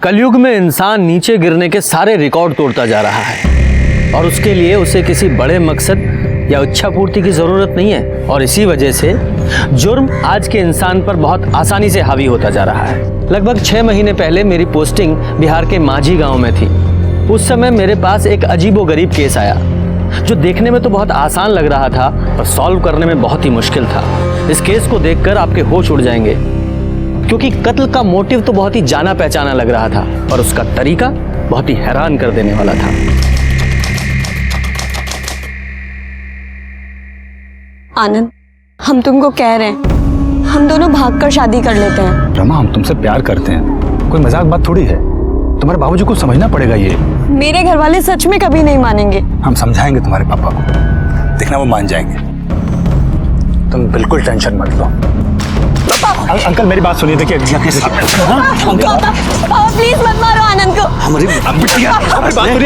कलयुग में इंसान नीचे गिरने के सारे रिकॉर्ड तोड़ता जा रहा है और उसके लिए उसे किसी बड़े मकसद या इच्छा पूर्ति की जरूरत नहीं है। और इसी वजह से जुर्म आज के इंसान पर बहुत आसानी से हावी होता जा रहा है। लगभग 6 महीने पहले मेरी पोस्टिंग बिहार के माझी गांव में थी। उस समय मेरे पास एक अजीबोगरीब केस आया जो देखने में तो बहुत आसान लग रहा था पर सॉल्व करने में बहुत ही मुश्किल था। इस केस को देखकर आपके होश उड़ जाएंगे क्योंकि कत्ल का मोटिव तो बहुत ही जाना पहचाना लग रहा था और उसका तरीका बहुत ही हैरान कर देने वाला था। आनंद, हम तुमको कह रहे हैं, हम दोनों भागकर शादी कर लेते हैं। रमा, हम तुमसे प्यार करते हैं, कोई मजाक बात थोड़ी है। तुम्हारे बाबूजी को समझना पड़ेगा ये। मेरे घर वाले सच में कभी नहीं मानेंगे। हम समझाएंगे तुम्हारे पापा को, देखना वो मान जाएंगे। तुम बिल्कुल टेंशन मत लो। अंकल मेरी बात सुनिए, देखिए पापा प्लीज मत मारो आनंद को। हमारी बात सुनिए,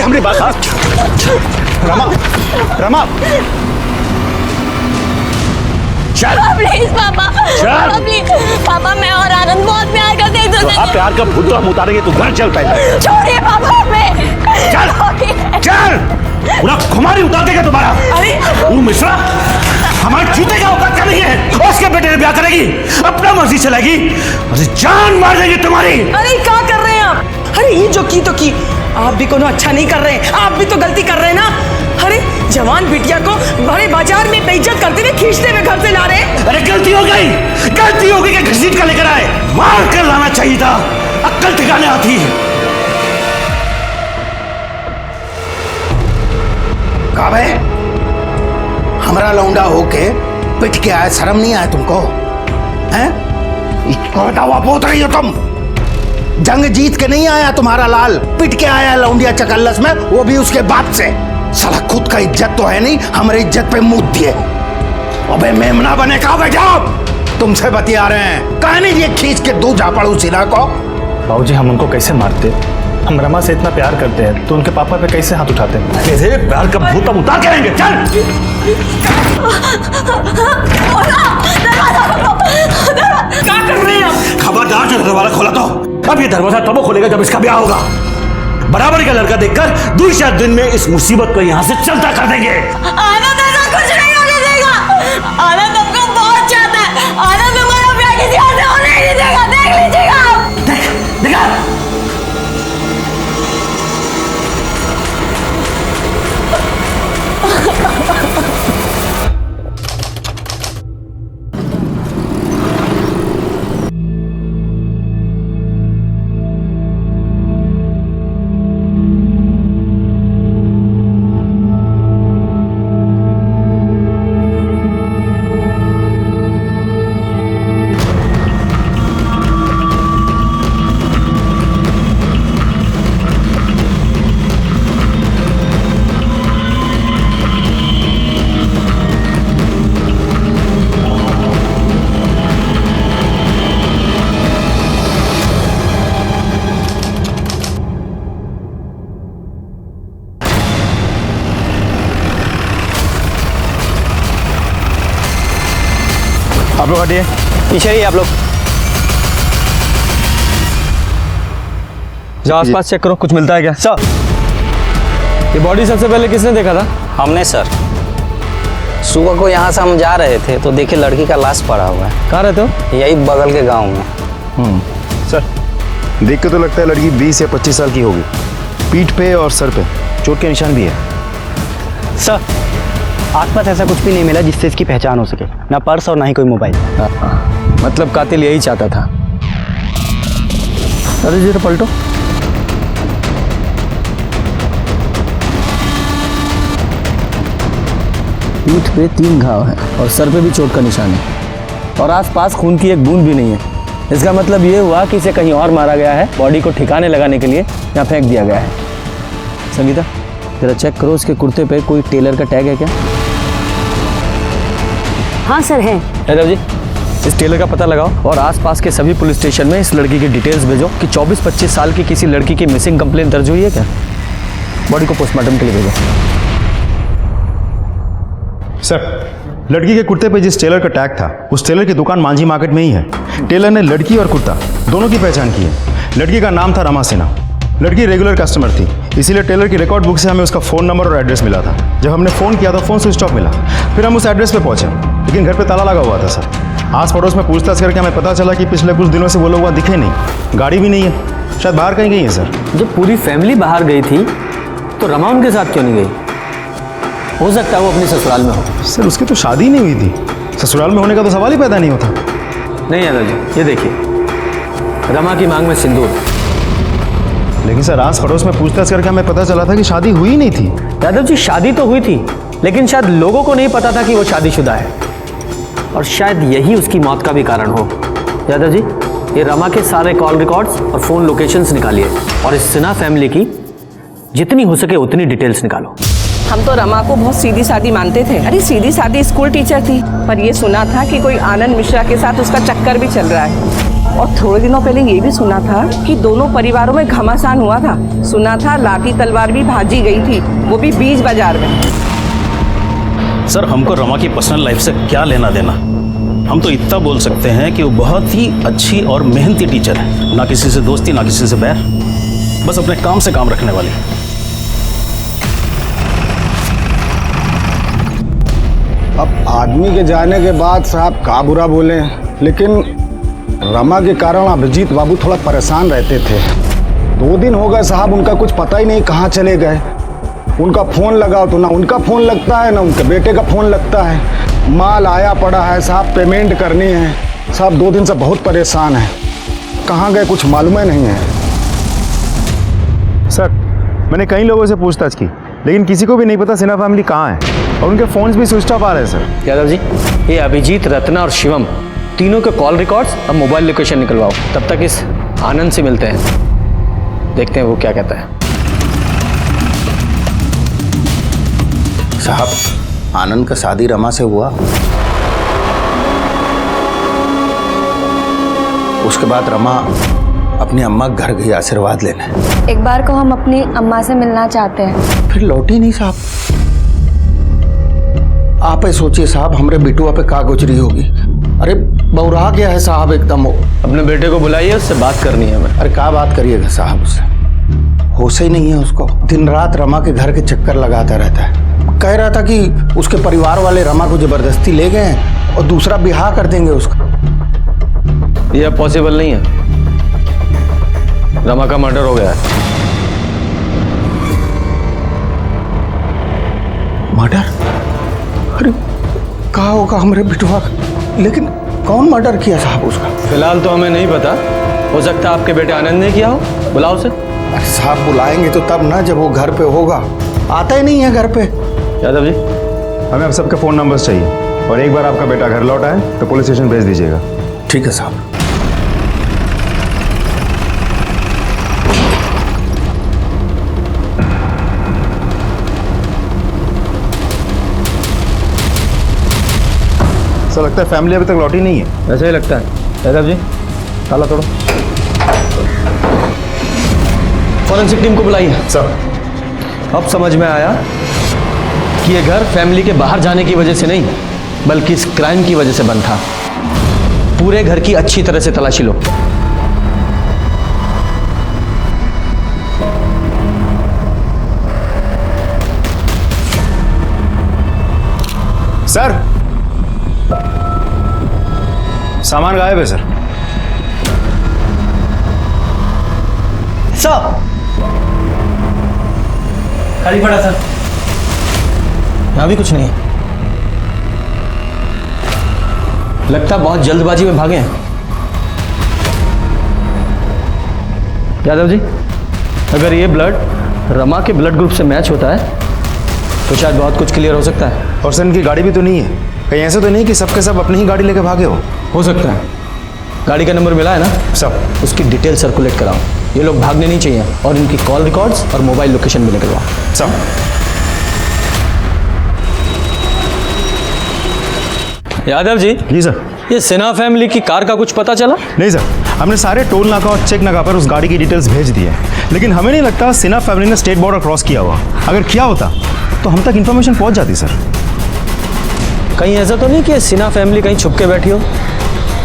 हमारी बात। रमा प्लीज पापा प्लीज पापा, मैं और आनंद बहुत प्यार करते हैं। तो आप प्यार का भूत तो हम उतारेंगे, तू घर चल पहले। छोड़िए पापा, चल पूरा खुमारी उतार देगा तुम्हारा। अरे मिश्रा हमारे जूते का औकात नहीं है, उसके बेटे ने ब्याह करेगी, अपना मर्जी चलेगी, अरे जान मार देंगे तुम्हारी। अरे क्या कर रहे हैं आप? अरे ये जो की तो की, आप भी कोनो अच्छा नहीं कर रहे हैं, आप भी तो गलती कर रहे हैं ना। अरे जवान बिटिया को बड़े बाजार में बेइज्जत करते हुए खींचते हुए घर से ला रहे हैं। अरे गलती हो गई कि घसीट कर लेकर आए, मार कर लाना चाहिए था, अक्ल ठिकाने आती है। काबे हमरा लौंडा होके पिट के आए, शर्म नहीं आए तुमको? हैं? इसको दावा बोल रही हो तुम? जंग जीत के नहीं आया तुम्हारा लाल, पिट के आया लौंडिया चकल्लस में, वो भी उसके बाप से। साला खुद का इज्जत तो है नहीं, हमारी इज्जत पे मुंह दिए। अबे मेमना बने का बेटा, तुमसे बतिया रहे हैं, कहा नहीं ये खींच के दो झापड़ू सिला को। बाबूजी हम उनको कैसे मारते? हम रमा से इतना प्यार करते हैं तो उनके पापा पे कैसे हाथ उठाते? कैसे प्यार का भूत हम उतार के आएंगे। चल क्या कर रहे हैं आप? खबरदार जो दरवाजा खोला तो अब ये दरवाजा तब खोलेगा जब इसका ब्याह होगा। बराबरी का लड़का देखकर 2-4 दिन में इस मुसीबत को यहाँ से चलता कर देंगे। आनंद ऐसा कुछ नहीं होने देगा। आनंद हमको बहुत चाहता है। आनंद हमारा ब्याह किसी और से होने नहीं देगा, देख लीजिएगा आप। देखा आप लोग हटिए, पीछे ही आप लोग जाओ, आसपास चेक करो, कुछ मिलता है क्या? सर, ये बॉडी सबसे पहले किसने देखा था? हमने सर। सुबह को यहाँ से हम जा रहे थे तो देखे लड़की का लाश पड़ा हुआ है। कहाँ रहते हो? यही बगल के गांव में। सर देख के तो लगता है लड़की 20 या 25 साल की होगी। पीठ पे और सर पे चोट के निशान भी है। सर आसपास ऐसा कुछ भी नहीं मिला जिससे इसकी पहचान हो सके, ना पर्स और ना ही कोई मोबाइल। मतलब कातिल यही चाहता था। अरे जरा पलटो। पीठ पे 3 घाव है और सर पे भी चोट का निशान है और आसपास खून की एक बूंद भी नहीं है। इसका मतलब ये हुआ कि इसे कहीं और मारा गया है, बॉडी को ठिकाने लगाने के लिए यहाँ फेंक दिया गया है। संगीता जरा चेक करो, इसके कुर्ते पे कोई टेलर का टैग है क्या? हाँ सर है। यादव जी, इस टेलर का पता लगाओ और आसपास के सभी पुलिस स्टेशन में इस लड़की की डिटेल्स भेजो कि 24-25 साल की किसी लड़की की मिसिंग कंप्लेंट दर्ज हुई है क्या। बॉडी को पोस्टमार्टम के लिए भेजो। सर लड़की के कुर्ते पे जिस टेलर का टैग था उस टेलर की दुकान मांझी मार्केट में ही है। टेलर ने लड़की और कुर्ता दोनों की पहचान की है, लड़की का नाम था रमा सिन्हा। लड़की रेगुलर कस्टमर थी, इसीलिए टेलर की रिकॉर्ड बुक से हमें उसका फ़ोन नंबर और एड्रेस मिला था। जब हमने फ़ोन किया तो फ़ोन स्विच ऑफ मिला। फिर हम उस एड्रेस पे पहुंचे, लेकिन घर पे ताला लगा हुआ था सर। आस पड़ोस में पूछताछ करके हमें पता चला कि पिछले कुछ दिनों से वो लोग वहाँ दिखे नहीं, गाड़ी भी नहीं है, शायद बाहर कहीं गई है सर। जब पूरी फैमिली बाहर गई थी तो रमा उनके साथ क्यों नहीं गई? हो सकता है वो अपने ससुराल में हो। सर उसकी तो शादी नहीं हुई थी, ससुराल में होने का तो सवाल ही पैदा नहीं होता। नहीं यादव जी, ये देखिए, रमा की मांग में सिंदूर। लेकिन सर आस पड़ोस में पूछताछ करके हमें पता चला था कि शादी हुई नहीं थी। यादव जी, शादी तो हुई थी, लेकिन शायद लोगों को नहीं पता था कि वो शादीशुदा है, और शायद यही उसकी मौत का भी कारण हो। यादव जी, ये रमा के सारे कॉल रिकॉर्ड्स और फ़ोन लोकेशंस निकालिए, और इस सिन्हा फैमिली की जितनी हो सके उतनी डिटेल्स निकालो। हम तो रमा को बहुत सीधी सादी मानते थे। अरे सीधी सादी स्कूल टीचर थी, पर ये सुना था कि कोई आनंद मिश्रा के साथ उसका चक्कर भी चल रहा है। और थोड़े दिनों पहले ये भी सुना था कि दोनों परिवारों में घमासान हुआ था। सुना था लाठी तलवार भी भाजी गई थी, वो भी बीच बाजार में। सर हमको रमा की पर्सनल लाइफ से क्या लेना देना। हम तो इतना बोल सकते हैं कि वो बहुत ही अच्छी और मेहनती टीचर है, ना किसी से दोस्ती ना किसी से बैर, बस अपने काम से काम रखने वाली। अब आदमी के जाने के बाद साहब का बुरा बोले, लेकिन रमा के कारण अभिजीत बाबू थोड़ा परेशान रहते थे। 2 दिन हो गए साहब, उनका कुछ पता ही नहीं कहाँ चले गए। उनका फ़ोन लगाओ तो ना उनका फ़ोन लगता है ना उनके बेटे का फ़ोन लगता है। माल आया पड़ा है साहब, पेमेंट करनी है साहब। 2 दिन से बहुत परेशान है, कहाँ गए कुछ मालूम ही नहीं है। सर मैंने कई लोगों से पूछताछ की, लेकिन किसी को भी नहीं पता सिन्हा फैमिली कहाँ है, और उनके फ़ोन्स भी स्विच ऑफ आ रहे हैं सर। यादव जी, ये अभिजीत, रत्ना और शिवम तीनों के कॉल रिकॉर्ड्स और मोबाइल लोकेशन निकलवाओ। तब तक इस आनंद से मिलते हैं, देखते हैं वो क्या कहता है। साहब आनंद का शादी रमा से हुआ, उसके बाद रमा अपनी अम्मा के घर गई आशीर्वाद लेने। एक बार को हम अपनी अम्मा से मिलना चाहते हैं। फिर लौटी नहीं साहब। आप ही सोचिए साहब, हमरे बिटुआ पे का गुजरी होगी। अरे बौरा गया है साहब एकदम। अपने बेटे को बुलाइए, उससे बात करनी है हमें। अरे क्या बात करिएगा साहब, उससे होश ही नहीं है उसको। दिन रात रमा के घर के चक्कर लगाता रहता है। कह रहा था कि उसके परिवार वाले रमा को जबरदस्ती ले गए हैं और दूसरा ब्याह कर देंगे उसका। यह पॉसिबल नहीं है, रमा का मर्डर हो गया है। मर्डर? अरे कहा होगा हमारे बिटवा, लेकिन कौन मर्डर किया साहब उसका? फिलहाल तो हमें नहीं पता, हो सकता है आपके बेटे आनंद ने किया हो। बुलाओ उसे। अरे साहब बुलाएंगे तो तब ना जब वो घर पे होगा, आता ही नहीं है घर पे। यादव जी, हमें अब सबके फ़ोन नंबर्स चाहिए, और एक बार आपका बेटा घर लौटा है तो पुलिस स्टेशन भेज दीजिएगा। ठीक है साहब। सर लगता है फैमिली अभी तक लौटी नहीं है। ऐसा ही लगता है। यादव जी, ताला तोड़ो। फॉरेंसिक टीम को बुलाइए। सर अब समझ में आया कि ये घर फैमिली के बाहर जाने की वजह से नहीं, बल्कि इस क्राइम की वजह से बंद था। पूरे घर की अच्छी तरह से तलाशी लो। सर सामान गायब है सर। सर खाली पड़ा सर, यहाँ भी कुछ नहीं है। लगता है बहुत जल्दबाजी में भागे हैं। यादव जी, अगर ये ब्लड रमा के ब्लड ग्रुप से मैच होता है तो शायद बहुत कुछ क्लियर हो सकता है। और सर इनकी गाड़ी भी तो नहीं है, कहीं ऐसे तो नहीं कि सबके सब अपनी ही गाड़ी लेके भागे हो सकता है। गाड़ी का नंबर मिला है ना सब, उसकी डिटेल सर्कुलेट कराओ। ये लोग भागने नहीं चाहिए, और इनकी कॉल रिकॉर्ड्स और मोबाइल लोकेशन भी निकलवाओ। सब। यादव जी। जी सर। ये सिन्हा फैमिली की कार का कुछ पता चला? नहीं सर, हमने सारे टोल नाका और चेक नाका पर उस गाड़ी की डिटेल्स भेज दी है, लेकिन हमें नहीं लगता सिन्हा फैमिली ने स्टेट बॉर्डर क्रॉस किया हुआ। अगर किया होता तो हम तक इन्फॉर्मेशन पहुंच जाती सर। कहीं ऐसा तो नहीं कि सिन्हा फैमिली कहीं छुप के बैठी हो,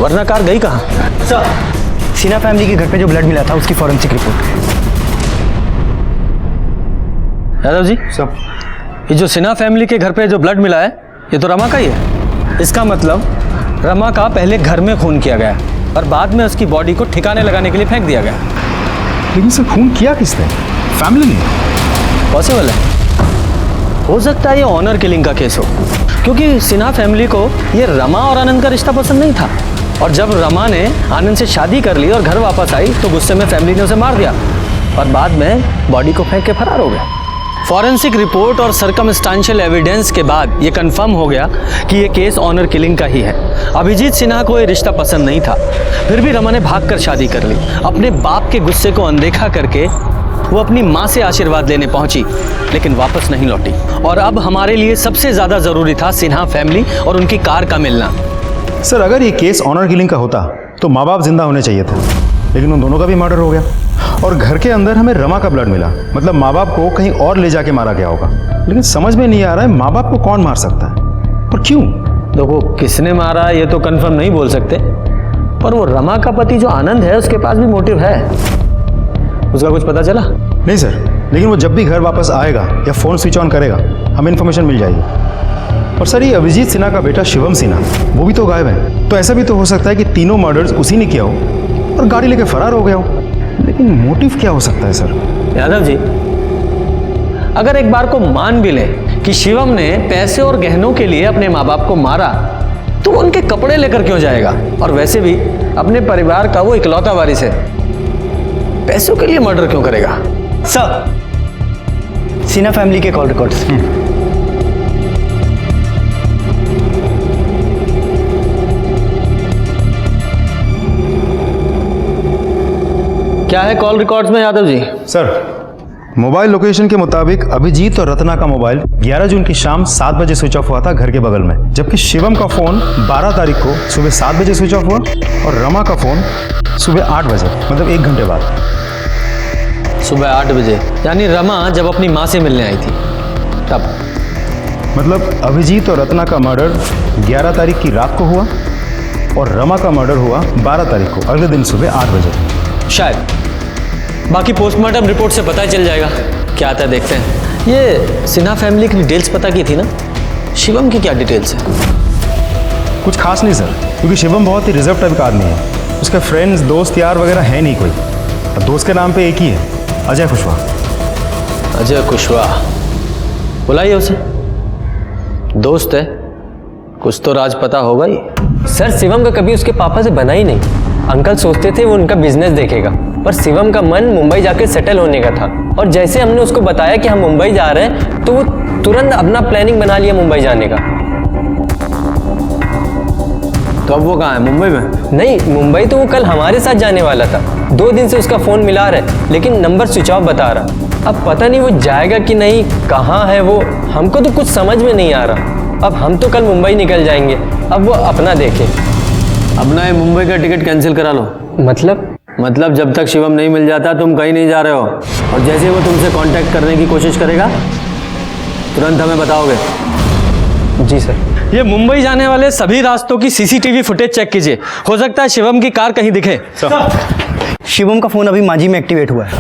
वरना कार गई कहाँ? सर सिन्हा फैमिली के घर पे जो ब्लड मिला था उसकी फॉरेंसिक रिपोर्ट। यादव जी, सब ये जो सिन्हा फैमिली के घर पे जो ब्लड मिला है ये तो रमा का ही है। इसका मतलब रमा का पहले घर में खून किया गया और बाद में उसकी बॉडी को ठिकाने लगाने के लिए फेंक दिया गया। लेकिन सर खून किया किसने? फैमिली ने। पॉसिबल है, हो सकता है ये ऑनर किलिंग का केस हो, क्योंकि सिन्हा फैमिली को ये रमा और आनंद का रिश्ता पसंद नहीं था और जब रमा ने आनंद से शादी कर ली और घर वापस आई तो गुस्से में फैमिली ने उसे मार दिया और बाद में बॉडी को फेंक के फरार हो गया। फॉरेंसिक रिपोर्ट और सर्कमस्टांशियल एविडेंस के बाद ये कंफर्म हो गया कि ये केस ऑनर किलिंग का ही है। अभिजीत सिन्हा को ये रिश्ता पसंद नहीं था, फिर भी रमा ने भागकर शादी कर ली। अपने बाप के गुस्से को अनदेखा करके वो अपनी माँ से आशीर्वाद लेने पहुंची लेकिन वापस नहीं लौटी। और अब हमारे लिए सबसे ज़्यादा ज़रूरी था सिन्हा फैमिली और उनकी कार का मिलना। सर अगर ये केस ऑनर किलिंग का होता तो माँ बाप जिंदा होने चाहिए थे, लेकिन उन दोनों का भी मर्डर हो गया और घर के अंदर हमें रमा का ब्लड मिला, मतलब माँ बाप को कहीं और ले जाके मारा गया होगा। लेकिन समझ में नहीं आ रहा है माँ बाप को कौन मार सकता है और क्यों? देखो, किसने मारा ये तो कंफर्म नहीं बोल सकते, पर वो रमा का पति जो आनंद है उसके पास भी मोटिव है। उसका कुछ पता चला? नहीं सर, लेकिन वो जब भी घर वापस आएगा या फ़ोन स्विच ऑन करेगा हमें इन्फॉर्मेशन मिल जाएगी। और सर ये अभिजीत सिन्हा का बेटा शिवम सिन्हा वो भी तो गायब है, तो ऐसा भी तो हो सकता है कि तीनों मर्डर्स उसी ने किया हो और गाड़ी लेके फरार हो गया हो। लेकिन मोटिव क्या हो सकता है सर? यादव जी, अगर एक बार को मान भी ले कि शिवम ने पैसे और गहनों के लिए अपने माँ बाप को मारा तो वो उनके कपड़े लेकर क्यों जाएगा? और वैसे भी अपने परिवार का वो इकलौता वारिस है, पैसों के लिए मर्डर क्यों करेगा? सर सिन्हा फैमिली के कॉल रिकॉर्ड्स। क्या है कॉल रिकॉर्ड्स में Yadav ji? Sir mobile location के मुताबिक अभिजीत और रत्ना का मोबाइल 11 जून की शाम 7 बजे स्विच ऑफ हुआ था घर के बगल में, जबकि शिवम का फोन 12 तारीख को सुबह 7 बजे स्विच ऑफ हुआ और रमा का फोन सुबह 8 बजे, मतलब 1 घंटे बाद। सुबह 8 बजे, यानी रमा जब अपनी माँ से मिलने आई थी तब। मतलब अभिजीत और रत्ना का मर्डर 11 तारीख की रात को हुआ और रमा का मर्डर हुआ 12 तारीख को अगले दिन सुबह 8 बजे शायद। बाकी पोस्टमार्टम रिपोर्ट से पता चल जाएगा क्या आता है, देखते हैं। ये सिन्हा फैमिली की डिटेल्स पता की थी ना, शिवम की क्या डिटेल्स है? कुछ खास नहीं सर, क्योंकि शिवम बहुत ही रिजर्व टाइप का आदमी है। उसके फ्रेंड्स दोस्त यार वगैरह है नहीं कोई, और दोस्त के नाम पे एक ही है, अजय कुशवाहा। अजय कुशवाहा, बुलाइए उसे। दोस्त है, कुछ तो राज पता होगा ही। सर शिवम का कभी उसके पापा से बना ही नहीं। अंकल सोचते थे वो उनका बिजनेस देखेगा, पर शिवम का मन मुंबई जाकर सेटल होने का था। और जैसे हमने उसको बताया कि हम मुंबई जा रहे हैं तो वो तुरंत अपना प्लानिंग बना लिया मुंबई जाने का। तो अब वो कहाँ है? मुंबई में? नहीं, मुंबई तो वो कल हमारे साथ जाने वाला था। 2 दिन से उसका फ़ोन मिला रहा है लेकिन नंबर स्विच ऑफ बता रहा। अब पता नहीं वो जाएगा कि नहीं, कहाँ है वो, हमको तो कुछ समझ में नहीं आ रहा। अब हम तो कल मुंबई निकल जाएंगे, अब वो अपना देखे। अपना ये मुंबई का टिकट कैंसिल करा लो। मतलब जब तक शिवम नहीं मिल जाता तुम कहीं नहीं जा रहे हो, और जैसे वो तुमसे कांटेक्ट करने की कोशिश करेगा तुरंत हमें बताओगे। जी सर। ये मुंबई जाने वाले सभी रास्तों की सीसीटीवी फुटेज चेक कीजिए, हो सकता है शिवम की कार कहीं दिखे। शिवम का फोन अभी मांझी में एक्टिवेट हुआ है।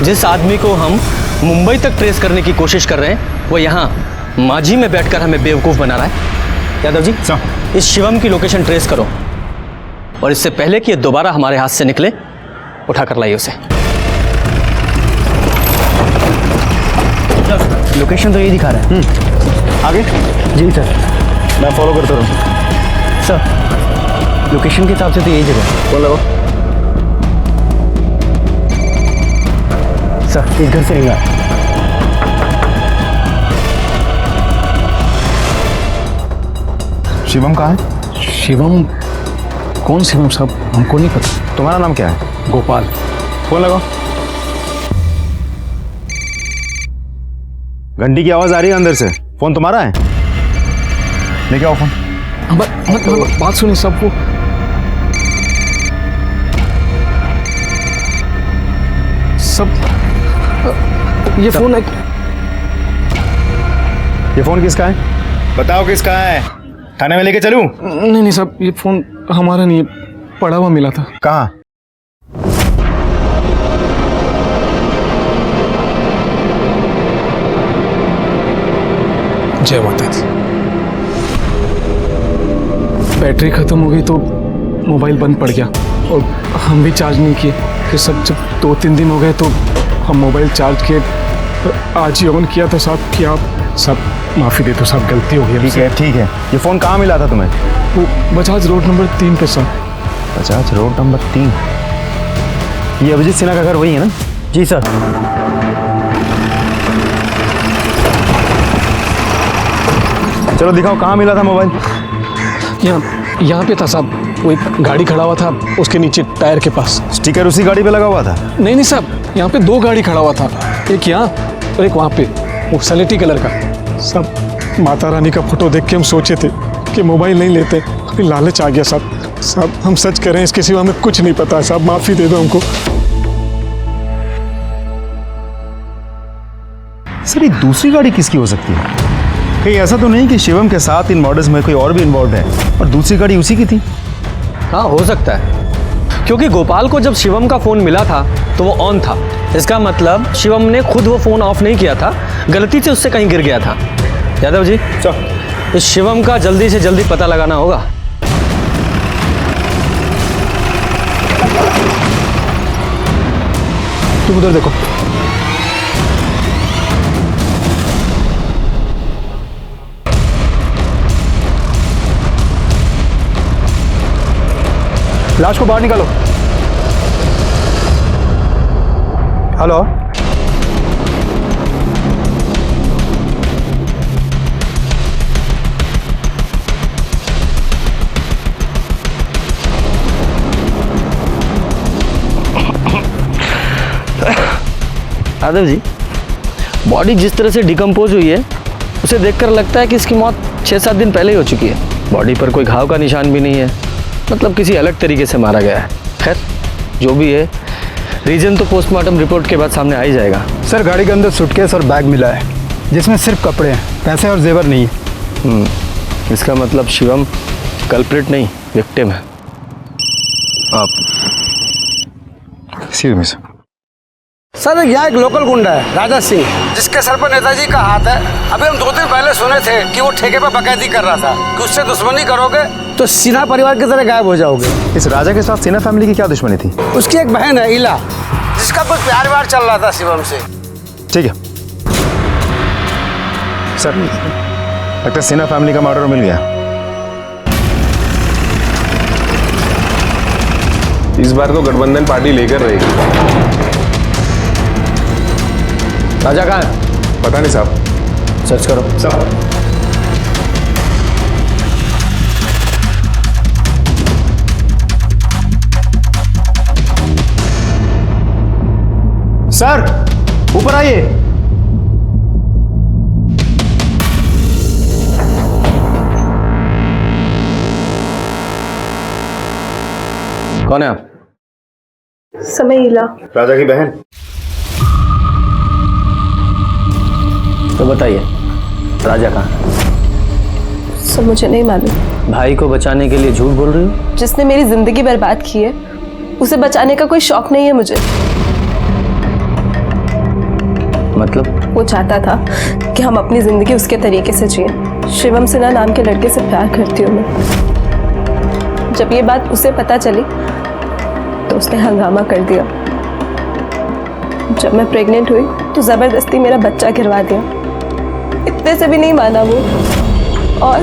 जिस आदमी को हम मुंबई तक ट्रेस करने की कोशिश कर रहे हैं वो यहाँ मांझी में बैठकर हमें बेवकूफ़ बना रहा है। यादव जी, इस शिवम की लोकेशन ट्रेस करो और इससे पहले कि ये दोबारा हमारे हाथ से निकले उठा कर लाइए उसे। लोकेशन तो यही दिखा रहा है। आगे? जी सर, मैं फॉलो करता रहूँ। सर लोकेशन के हिसाब से तो यही जगह है। कौन लगाओ? सर इस घर से निकला। शिवम कहाँ है? शिवम? कौन शिवम साहब? हमको नहीं पता। तुम्हारा नाम क्या है? गोपाल। फोन लगाओ। घंटी की आवाज आ रही है अंदर से, फोन तुम्हारा है? लेके आओ फोन। बात सुनिए सबको। सब ये फोन है। ये फोन किसका है? बताओ किसका है? थाने में लेके चलूं? नहीं नहीं साहब, ये फोन हमारा नहीं है, पड़ा हुआ मिला था। कहाँ? जय माता दी। बैटरी खत्म हो गई तो मोबाइल बंद पड़ गया और हम भी चार्ज नहीं किए। फिर सब जब 2-3 दिन हो गए तो हम मोबाइल चार्ज किए। आज ही ऑन किया था साहब कि आप सब माफ़ी दे दो साहब, गलती हो गई। ठीक है। ये फ़ोन कहाँ मिला था तुम्हें? वो बजाज रोड नंबर 3 पे साहब। Bajaj road number 3? ये अभिजीत सिन्हा का घर वही है ना? जी सर। चलो दिखाओ कहाँ मिला था मोबाइल। यहाँ पे था साहब, वो एक गाड़ी खड़ा हुआ था उसके नीचे टायर के पास। स्टिकर उसी गाड़ी पे लगा हुआ था? नहीं नहीं साहब, यहाँ पे 2 गाड़ी खड़ा हुआ था, एक यहाँ और एक वहाँ पे, वो सलेटी कलर का। सब माता रानी का फोटो देख के हम सोचे थे कि मोबाइल नहीं लेते, अभी लालच आ गया साहब। साहब हम सच कह रहे हैं, इसके सिवा हमें कुछ नहीं पता साहब, माफ़ी दे दो हमको। सर ये दूसरी गाड़ी किसकी हो सकती है? कहीं ऐसा तो नहीं कि शिवम के साथ इन मर्डर्स में कोई और भी इन्वॉल्व है और दूसरी गाड़ी उसी की थी? हाँ हो सकता है, क्योंकि गोपाल को जब शिवम का फ़ोन मिला था तो वो ऑन था। इसका मतलब शिवम ने खुद वो फ़ोन ऑफ नहीं किया था, गलती से उससे कहीं गिर गया था। यादव जी इस शिवम का जल्दी से जल्दी पता लगाना होगा। तुम उधर देखो। लाश को बाहर निकालो। हेलो, यादव जी बॉडी जिस तरह से डिकम्पोज हुई है उसे देखकर लगता है कि इसकी मौत 6-7 दिन पहले ही हो चुकी है। बॉडी पर कोई घाव का निशान भी नहीं है, मतलब किसी अलग तरीके से मारा गया है। खैर जो भी है, रीजन तो पोस्टमार्टम रिपोर्ट के बाद सामने आ ही जाएगा। सर गाड़ी के अंदर सूटकेस और बैग मिला है जिसमें सिर्फ कपड़े हैं, पैसे और जेवर नहीं है। इसका मतलब शिवम कल्प्रिट नहीं विक्टिम है। आप सी में सर यहाँ एक लोकल गुंडा है राजा सिंह, जिसके सर पर नेताजी का हाथ है। अभी हम 2 दिन पहले सुने थे कि वो ठेके पर बकैती कर रहा था कि उससे दुश्मनी करोगे तो सिन्हा परिवार की तरह गायब हो जाओगे। इस राजा के साथ सिन्हा फैमिली की क्या दुश्मनी थी? उसकी एक बहन है इला, जिसका कुछ प्यार व्यार चल रहा था शिवम से। ठीक है सर, लगता है सिन्हा फैमिली का मर्डर मिल गया। इस बार तो गठबंधन पार्टी लेकर रहेगी। राजा कहाँ है? पता नहीं साहब। सर्च करो। सर ऊपर आइए। कौन है आप? समय इला। राजा की बहन। तो बताइए राजा कहाँ है? सब मुझे नहीं मालूम। भाई को बचाने के लिए झूठ बोल रही हो? जिसने मेरी जिंदगी बर्बाद की है उसे बचाने का कोई शौक नहीं है मुझे। मतलब? वो चाहता था कि हम अपनी जिंदगी उसके तरीके से जिए। शिवम सिन्हा नाम के लड़के से प्यार करती हूँ मैं। जब ये बात उसे पता चली तो उसने हंगामा कर दिया। जब मैं प्रेग्नेंट हुई तो जबरदस्ती मेरा बच्चा गिरवा दिया। इतने से भी नहीं माना वो। और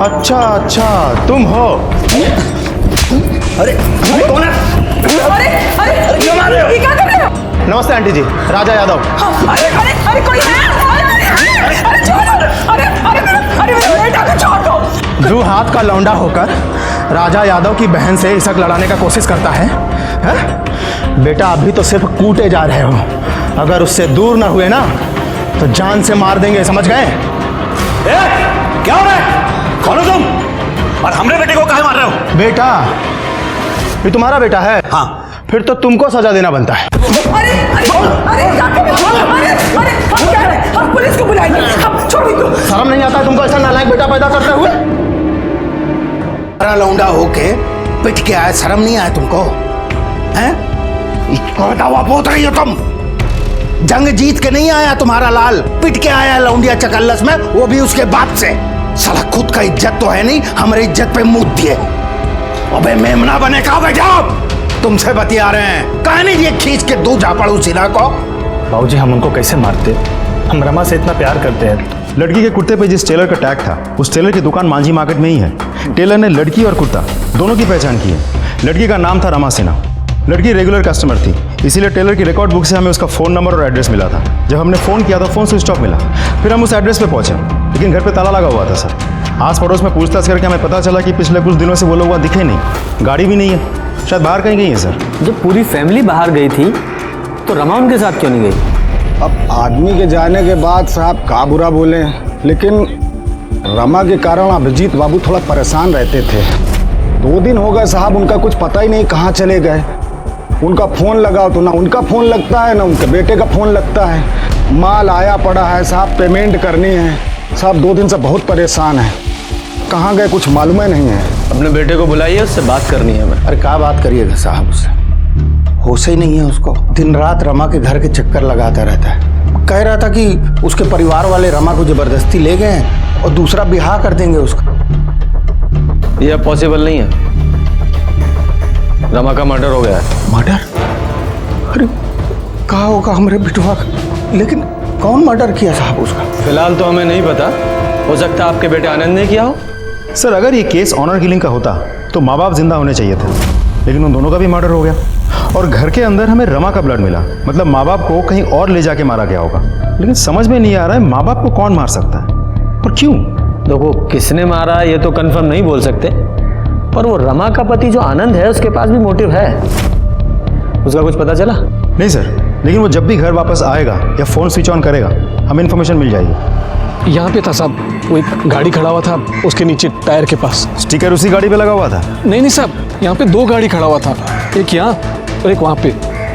अच्छा तुम हो? अरे कौन है? अरे क्यों मार रहे हो? ये क्या कर रहे हो? नमस्ते आंटी जी, राजा यादव। अरे कोई है? अरे छोड़ो! अरे मेरे बेटा को छोड़ दो। ध्रुव हाथ का लौंडा होकर राजा यादव की बहन से इसक लड़ाने का कोशिश करता है, हैं? बेटा अभी तो सिर्फ कूटे जा रहे हो, अगर उससे दूर ना हुए ना तो जान से मार देंगे, समझ गए? क्या हो रहा है? कौन हो तुम और हमरे बेटे को काहे मार रहे हो? बेटा ये तुम्हारा बेटा है? हाँ, फिर तो तुमको सजा देना बनता है। अरे हम पुलिस को बुलाएंगे, हम छोड़ दो। शर्म नहीं आता है तुमको ऐसा नालायक बेटा पैदा करते हुए? लौंडा होके पिट के आया, शर्म नहीं आया तुमको? हैं? इकलौता हुआ पोत रही हो तुम। जंग जीत के नहीं आया तुम्हारा लाल, पिट के आया लौंडिया चकल्लस में, वो भी उसके बाप से। साला खुद का इज्जत तो है नहीं, हमारी इज्जत पे मुंह दिए। अबे मेमना बने का बेटा, तुमसे बतिया रहे हैं। कहा नहीं ये खींच के दो झापड़ू सिरा को। बाबूजी हम उनको कैसे मारते? हम रमा से इतना प्यार करते हैं। लड़की के कुर्ते पे जिस टेलर का टैग था, उस टेलर की दुकान मांझी मार्केट में ही है। टेलर ने लड़की और कुर्ता दोनों की पहचान की है। लड़की का नाम था रमा सिन्हा। लड़की रेगुलर कस्टमर थी, इसीलिए टेलर की रिकॉर्ड बुक से हमें उसका फ़ोन नंबर और एड्रेस मिला था। जब हमने फ़ोन किया तो फ़ोन स्विच ऑफ मिला। फिर हम उस एड्रेस पे पहुंचे, लेकिन घर पे ताला लगा हुआ था सर। आस पड़ोस में पूछताछ करके हमें पता चला कि पिछले कुछ दिनों से वो लोग वहाँ दिखे नहीं, गाड़ी भी नहीं है, शायद बाहर कहीं गई है सर। जब पूरी फैमिली बाहर गई थी तो रमा उनके साथ क्यों नहीं गई? अब आदमी के जाने के बाद साहब का बुरा बोले, लेकिन रमा के कारण अभिजीत बाबू थोड़ा परेशान रहते थे। 2 दिन हो गए साहब, उनका कुछ पता ही नहीं कहाँ चले गए। उनका फ़ोन लगाओ तो ना उनका फ़ोन लगता है, ना उनके बेटे का फ़ोन लगता है। माल आया पड़ा है साहब, पेमेंट करनी है साहब। 2 दिन से बहुत परेशान है, कहाँ गए कुछ मालूम ही नहीं है। अपने बेटे को बुलाइए, उससे बात करनी है हमें। अरे क्या बात करिएगा साहब उससे, होश ही नहीं है उसको। दिन रात रमा के घर के चक्कर लगाता रहता है। कह रहा था कि उसके परिवार वाले रमा को जबरदस्ती ले गए और दूसरा ब्याह कर देंगे उसका। यह पॉसिबल नहीं है, रमा का मर्डर हो गया है। मर्डर? अरे कहा होगा हमारे बिटवा का, लेकिन कौन मर्डर किया साहब उसका? फिलहाल तो हमें नहीं पता, हो सकता है आपके बेटे आनंद ने किया हो। सर अगर ये केस ऑनर किलिंग का होता तो माँ बाप जिंदा होने चाहिए थे, लेकिन उन दोनों का भी मर्डर हो गया। और घर के अंदर हमें रमा का ब्लड मिला, मतलब माँ बाप को कहीं और ले जाके मारा गया होगा। लेकिन समझ में नहीं आ रहा है माँ बाप को कौन मार सकता है और क्यों? देखो किसने मारा ये तो कंफर्म नहीं बोल सकते, पर वो रमा का पति जो आनंद है उसके पास भी मोटिव है। उसका कुछ पता चला? नहीं सर, लेकिन वो जब भी घर वापस आएगा या फ़ोन स्विच ऑन करेगा हमें इन्फॉर्मेशन मिल जाएगी। यहाँ पे था साहब, वो एक गाड़ी खड़ा हुआ था, उसके नीचे टायर के पास। स्टिकर उसी गाड़ी पे लगा हुआ था? नहीं साहब, यहाँ पे 2 गाड़ी खड़ा हुआ था, एक यहाँ और एक वहाँ पे,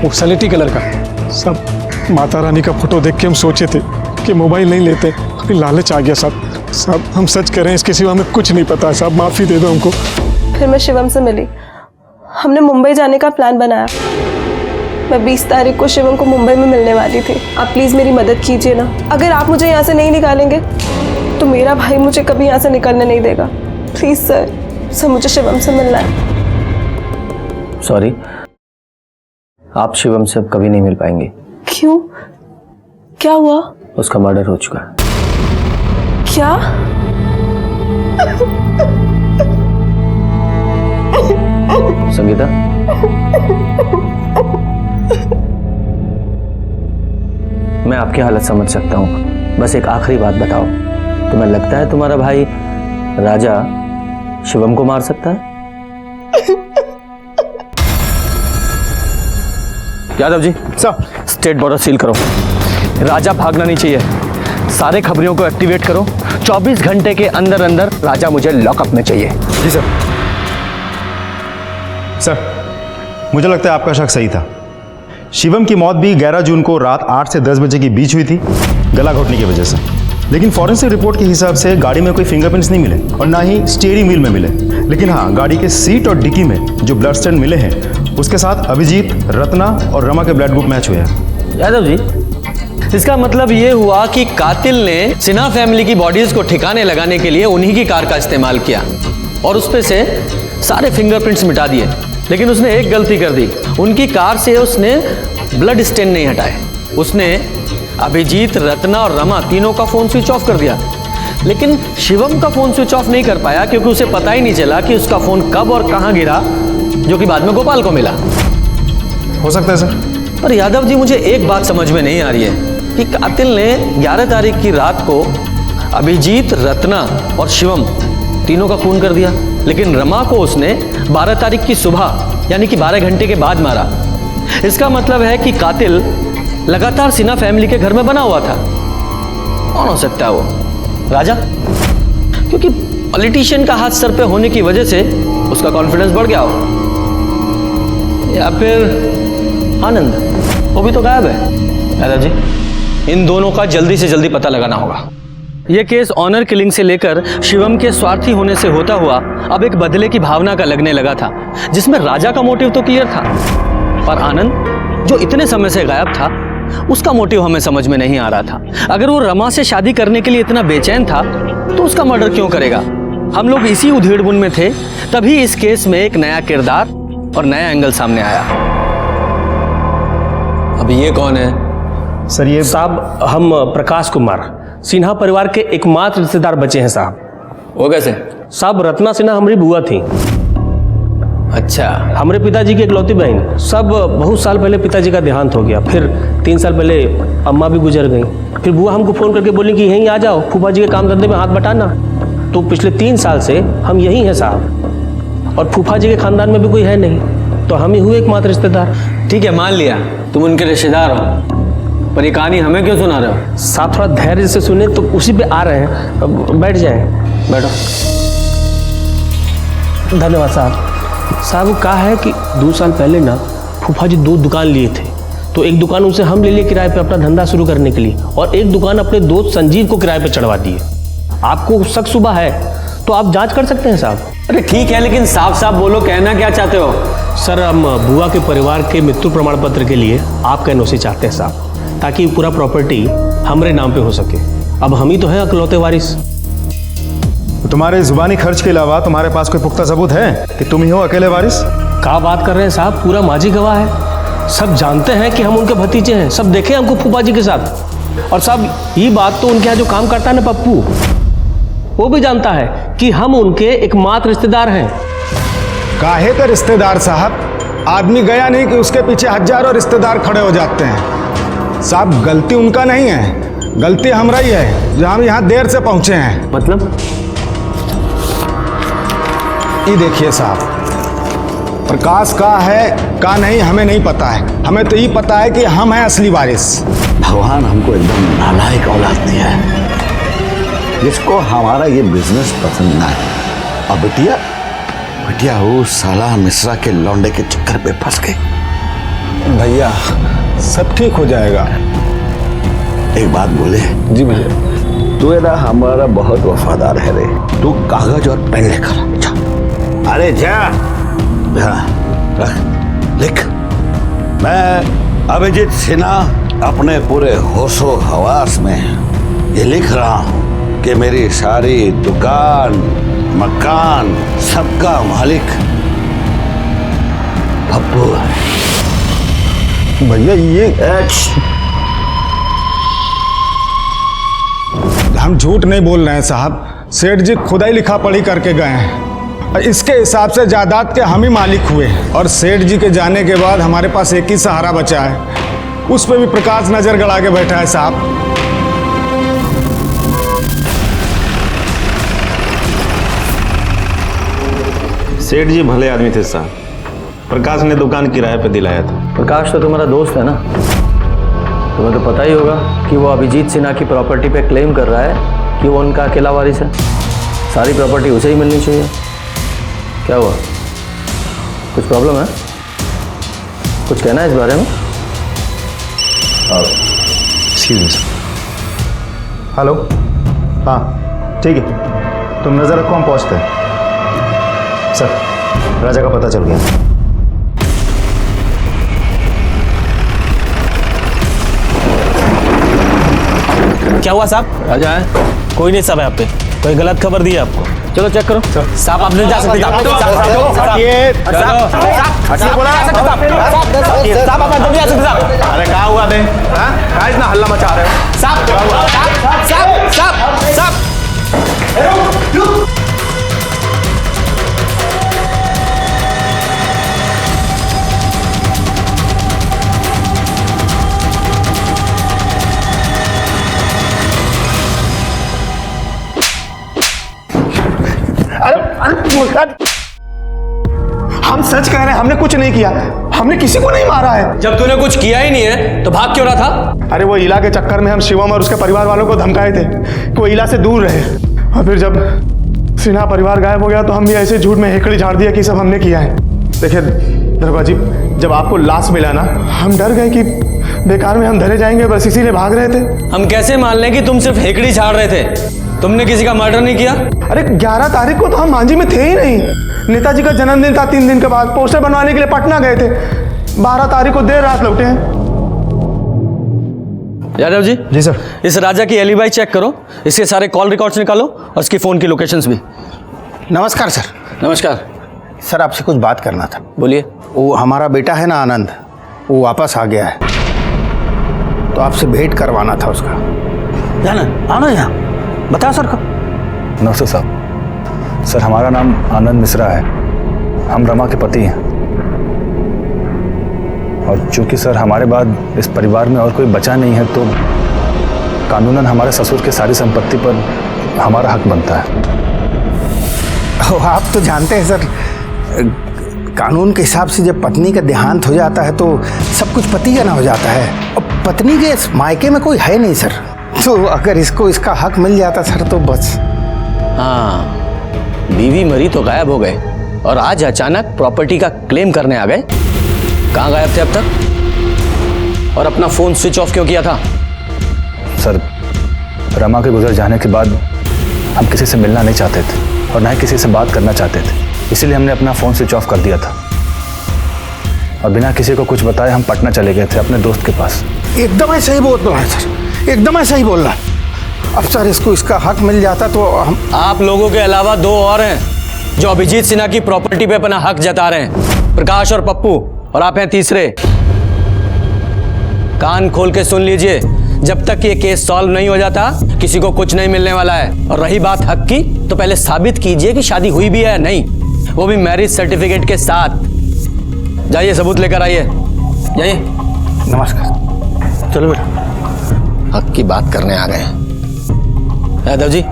वो सलेटी कलर का। सब माता रानी का फोटो देख के हम सोचे थे कि मोबाइल नहीं लेते, अभी लालच आ गया साहब। साहब हम सच कह रहे हैं, इसके सिवा हमें कुछ नहीं पता साहब, माफ़ी दे दो हमको। फिर मैं शिवम से मिली, हमने मुंबई जाने का प्लान बनाया। मैं 20 तारीख को शिवम को मुंबई में मिलने वाली थी। आप प्लीज़ मेरी मदद कीजिए ना। अगर आप मुझे यहाँ से नहीं निकालेंगे तो मेरा भाई मुझे कभी यहाँ से निकलने नहीं देगा। प्लीज़ सर मुझे शिवम से मिलना है। सॉरी, आप शिवम से अब कभी नहीं मिल पाएंगे। क्यों? क्या हुआ? उसका मर्डर हो चुका है। क्या? संगीता, मैं आपकी हालत समझ सकता हूँ, बस एक आखिरी बात बताओ, तुम्हें लगता है तुम्हारा भाई राजा शिवम को मार सकता है? Yadav ji sir, state border seal करो। राजा भागना नहीं चाहिए, सारे खबरियों को एक्टिवेट करो। 24 घंटे के अंदर अंदर राजा मुझे लॉकअप में चाहिए। जी सर। सर मुझे लगता है आपका शक सही था। शिवम की मौत भी 11 जून को रात 8 से 10 बजे के बीच हुई थी, गला घोटने की वजह से। लेकिन फॉरेंसिक रिपोर्ट के हिसाब से गाड़ी में कोई फिंगरप्रिंट्स नहीं मिले और ना ही स्टीयरिंग व्हील में मिले। लेकिन हाँ, गाड़ी के सीट और डिक्की में जो ब्लड स्टेन मिले हैं उसके साथ अभिजीत, रत्ना और रमा के ब्लड ग्रुप मैच हुए हैं। यादव जी, इसका मतलब ये हुआ कि कातिल ने सिन्हा फैमिली की बॉडीज को ठिकाने लगाने के लिए उन्हीं की कार का इस्तेमाल किया और उस पे से सारे फिंगरप्रिंट्स मिटा दिए। लेकिन उसने एक गलती कर दी, उनकी कार से उसने ब्लड स्टेन नहीं हटाए। उसने अभिजीत, रत्ना और रमा तीनों का फोन स्विच ऑफ कर दिया, लेकिन शिवम का फोन स्विच ऑफ नहीं कर पाया क्योंकि उसे पता ही नहीं चला कि उसका फोन कब और कहां गिरा, जो कि बाद में गोपाल को मिला। हो सकता है सर। पर यादव जी, मुझे एक बात समझ में नहीं आ रही है कि कातिल ने 11 तारीख की रात को अभिजीत, रत्ना और शिवम तीनों का खून कर दिया, लेकिन रमा को उसने 12 तारीख की सुबह यानी कि 12 घंटे के बाद मारा। इसका मतलब है कि कातिल लगातार सिन्हा फैमिली के घर में बना हुआ था। कौन हो सकता है वो? राजा? क्योंकि पॉलिटिशियन का हाथ सर पे होने की वजह से उसका कॉन्फिडेंस बढ़ गया हो। या फिर आनंद, वो भी तो गायब है। दादाजी, इन दोनों का जल्दी से जल्दी पता लगाना होगा। यह केस ऑनर किलिंग से लेकर शिवम के स्वार्थी होने से होता हुआ अब एक बदले की भावना का लगने लगा था, जिसमें राजा का मोटिव तो क्लियर था, पर आनंद जो इतने समय से गायब था उसका मोटिव हमें समझ में नहीं आ रहा था। अगर वो रमा से शादी करने के लिए इतना बेचैन था तो उसका मर्डर क्यों करेगा? हम लोग इसी उधेड़-बुन में थे, तभी इस केस में एक नया किरदार और नया एंगल सामने आया। अब ये कौन है? सर ये साहब हम प्रकाश कुमार सिन्हा परिवार के एकमात्र रिश्तेदार बचे हैं साहब। वो कैसे? साहब रत्ना सिन्हा हमारी बुआ थी। अच्छा। हमारे पिताजी की इकलौती बहन। सब बहुत साल पहले पिताजी का देहांत हो गया, फिर 3 साल पहले अम्मा भी गुजर गई। फिर बुआ हमको फ़ोन करके बोली कि यहीं आ जाओ, फूफा जी के काम धंधे में हाथ बटाना। तो पिछले 3 साल से हम यहीं हैं साहब, और फूफा जी के खानदान में भी कोई है नहीं, तो हम ही हुए एकमात्र रिश्तेदार। ठीक है, मान लिया तुम उनके रिश्तेदार हो, पर ये कहानी हमें क्यों सुना रहे हो? साहब थोड़ा धैर्य से सुने, तो उसी पे आ रहे हैं। बैठ जाएं। बैठो। धन्यवाद साहब। साहब कहा है कि 2 साल पहले ना फूफा जी 2 दुकान लिए थे, तो एक दुकान उनसे हम ले लिए किराए पे अपना धंधा शुरू करने के लिए, और एक दुकान अपने दोस्त संजीव को किराए पे चढ़वा दिए। आपको शक सुबह है तो आप जांच कर सकते हैं साहब। अरे ठीक है, लेकिन साफ साफ बोलो, कहना क्या चाहते हो? सर हम बुआ के परिवार के मृत्यु प्रमाण पत्र के लिए आपका एनओसी चाहते हैं साहब, ताकि पूरा प्रॉपर्टी हमारे नाम पे हो सके। अब हम ही तो हैं अकलौते वारिस। तुम्हारे जुबानी खर्च के अलावा तुम्हारे पास कोई पुख्ता सबूत है कि तुम ही हो अकेले वारिस? क्या बात कर रहे हैं साहब, पूरा माजी गवाह है। सब जानते हैं कि हम उनके भतीजे हैं, सब देखे हमको फूफा जी के साथ। और साहब ये बात तो उनके यहाँ जो काम करता है ना पप्पू, वो भी जानता है कि हम उनके एकमात्र रिश्तेदार हैं। काहे का रिश्तेदार साहब? आदमी गया नहीं कि उसके पीछे हजारों रिश्तेदार खड़े हो जाते हैं। साहब गलती उनका नहीं है, गलती हमारा ही है जो हम यहाँ देर से पहुंचे हैं। मतलब? ये देखिए साहब, प्रकाश का है का नहीं हमें नहीं पता है, हमें तो ये पता है कि हम हैं असली वारिस। भगवान हमको एकदम नालायक औलाद दिया है, जिसको हमारा ये बिजनेस पसंद ना है। और बिटिया वो साला मिश्रा के लौंडे के चक्कर पे फंस गई। भैया सब ठीक हो जाएगा। एक बात बोले? जी भैया। तू ना हमारा बहुत वफादार है रे। तू कागज और पेन लेकर जा। अरे जा लिख। मैं अभिजीत सिन्हा अपने पूरे होशो हवास में ये लिख रहा हूं कि मेरी सारी दुकान मकान सबका मालिक पप्पू है। भैया ये हम झूठ नहीं बोल रहे हैं साहब, सेठ जी खुदा ही लिखा पढ़ी करके गए हैं। इसके हिसाब से जायदाद के हम ही मालिक हुए, और सेठ जी के जाने के बाद हमारे पास एक ही सहारा बचा है, उस पर भी प्रकाश नजर गड़ा के बैठा है साहब। सेठ जी भले आदमी थे साहब, प्रकाश ने दुकान किराए पे दिलाया था। प्रकाश तो तुम्हारा दोस्त है ना, तुम्हें तो पता ही होगा कि वो अभिजीत सिन्हा की प्रॉपर्टी पे क्लेम कर रहा है कि वो उनका अकेला वारिस है। सारी प्रॉपर्टी उसे ही मिलनी चाहिए। क्या हुआ, कुछ प्रॉब्लम है? कुछ कहना है इस बारे में? हेलो, हाँ ठीक है, तुम नजर रखो, हम पहुंचते हैं। सर राजा का पता चल गया। क्या हुआ साहब? राजा है? कोई नहीं साहब, यहाँ पे कोई गलत खबर दी है आपको। चलो चेक करो। साहब आप नहीं जा सकते। साहब आप नहीं जा सकते साहब। अरे क्या हुआ बे? क्या इतना हल्ला मचा रहे हो? साहब साहब साहब साहब हम सच कह रहे हैं, हमने कुछ नहीं किया, हमने किसी को नहीं मारा है। जब तूने कुछ किया ही नहीं है तो भाग क्यों रहा था? अरे वो इला के चक्कर में हम शिवम और उसके परिवार वालों को धमकाए थे कि वो इला से दूर रहे, और फिर जब सिन्हा परिवार गायब हो गया तो हम भी ऐसे झूठ में हेकड़ी झाड़ दिया कि सब हमने किया है। देखिए दरोगा जी, जब आपको लाश मिला ना, हम डर गए कि बेकार में हम धरे जाएंगे, बस इसीलिए भाग रहे थे। हम कैसे मान लें कि तुम सिर्फ हेकड़ी झाड़ रहे थे? तुमने किसी का मर्डर नहीं किया? अरे 11 तारीख को तो हम मांझी में थे ही नहीं। नेताजी का जन्मदिन था 3 दिन के बाद, पोस्टर बनवाने के लिए पटना गए थे। 12 तारीख को देर रात लौटे हैं। यादव जी। जी सर। इस राजा की एलिबाई चेक करो, इसके सारे कॉल रिकॉर्ड्स निकालो और उसकी फोन की लोकेशंस भी। नमस्कार सर। नमस्कार सर, आपसे कुछ बात करना था। बोलिए। वो हमारा बेटा है ना आनंद, वो वापस आ गया है, तो आपसे भेंट करवाना था उसका। जाना आना यहाँ, बताओ सर को। नमस्ते साहब। सर, हमारा नाम आनंद मिश्रा है, हम रमा के पति हैं। और चूंकि सर हमारे बाद इस परिवार में और कोई बचा नहीं है, तो कानूनन हमारे ससुर की सारी संपत्ति पर हमारा हक बनता है। आप तो जानते हैं सर, कानून के हिसाब से जब पत्नी का देहांत हो जाता है तो सब कुछ पति का ना हो जाता है। और पत्नी के मायके में कोई है नहीं सर, तो अगर इसको इसका हक मिल जाता सर तो बस। हाँ, बीवी मरी तो गायब हो गए और आज अचानक प्रॉपर्टी का क्लेम करने आ गए। कहाँ गायब थे अब तक? और अपना फोन स्विच ऑफ क्यों किया था? सर, रमा के गुजर जाने के बाद हम किसी से मिलना नहीं चाहते थे और ना ही किसी से बात करना चाहते थे, इसीलिए हमने अपना फ़ोन स्विच ऑफ कर दिया था और बिना किसी को कुछ बताए हम पटना चले गए थे अपने दोस्त के पास। एकदम ऐसा ही बोल रहा है सर, एकदम ऐसा ही बोल रहा है। अब सर इसको इसका हक मिल जाता तो हम। आप लोगों के अलावा 2 और हैं जो अभिजीत सिन्हा की प्रॉपर्टी पे अपना हक जता रहे हैं, प्रकाश और पप्पू, और आप हैं तीसरे। कान खोल के सुन लीजिए, जब तक ये केस सॉल्व नहीं हो जाता किसी को कुछ नहीं मिलने वाला है। और रही बात हक की, तो पहले साबित कीजिए कि शादी हुई भी है या नहीं, वो भी मैरिज सर्टिफिकेट के साथ। जाइए सबूत लेकर आइए, जाइए। नमस्कार। चलो बेटा, हक की बात करने आ गए यादव जी।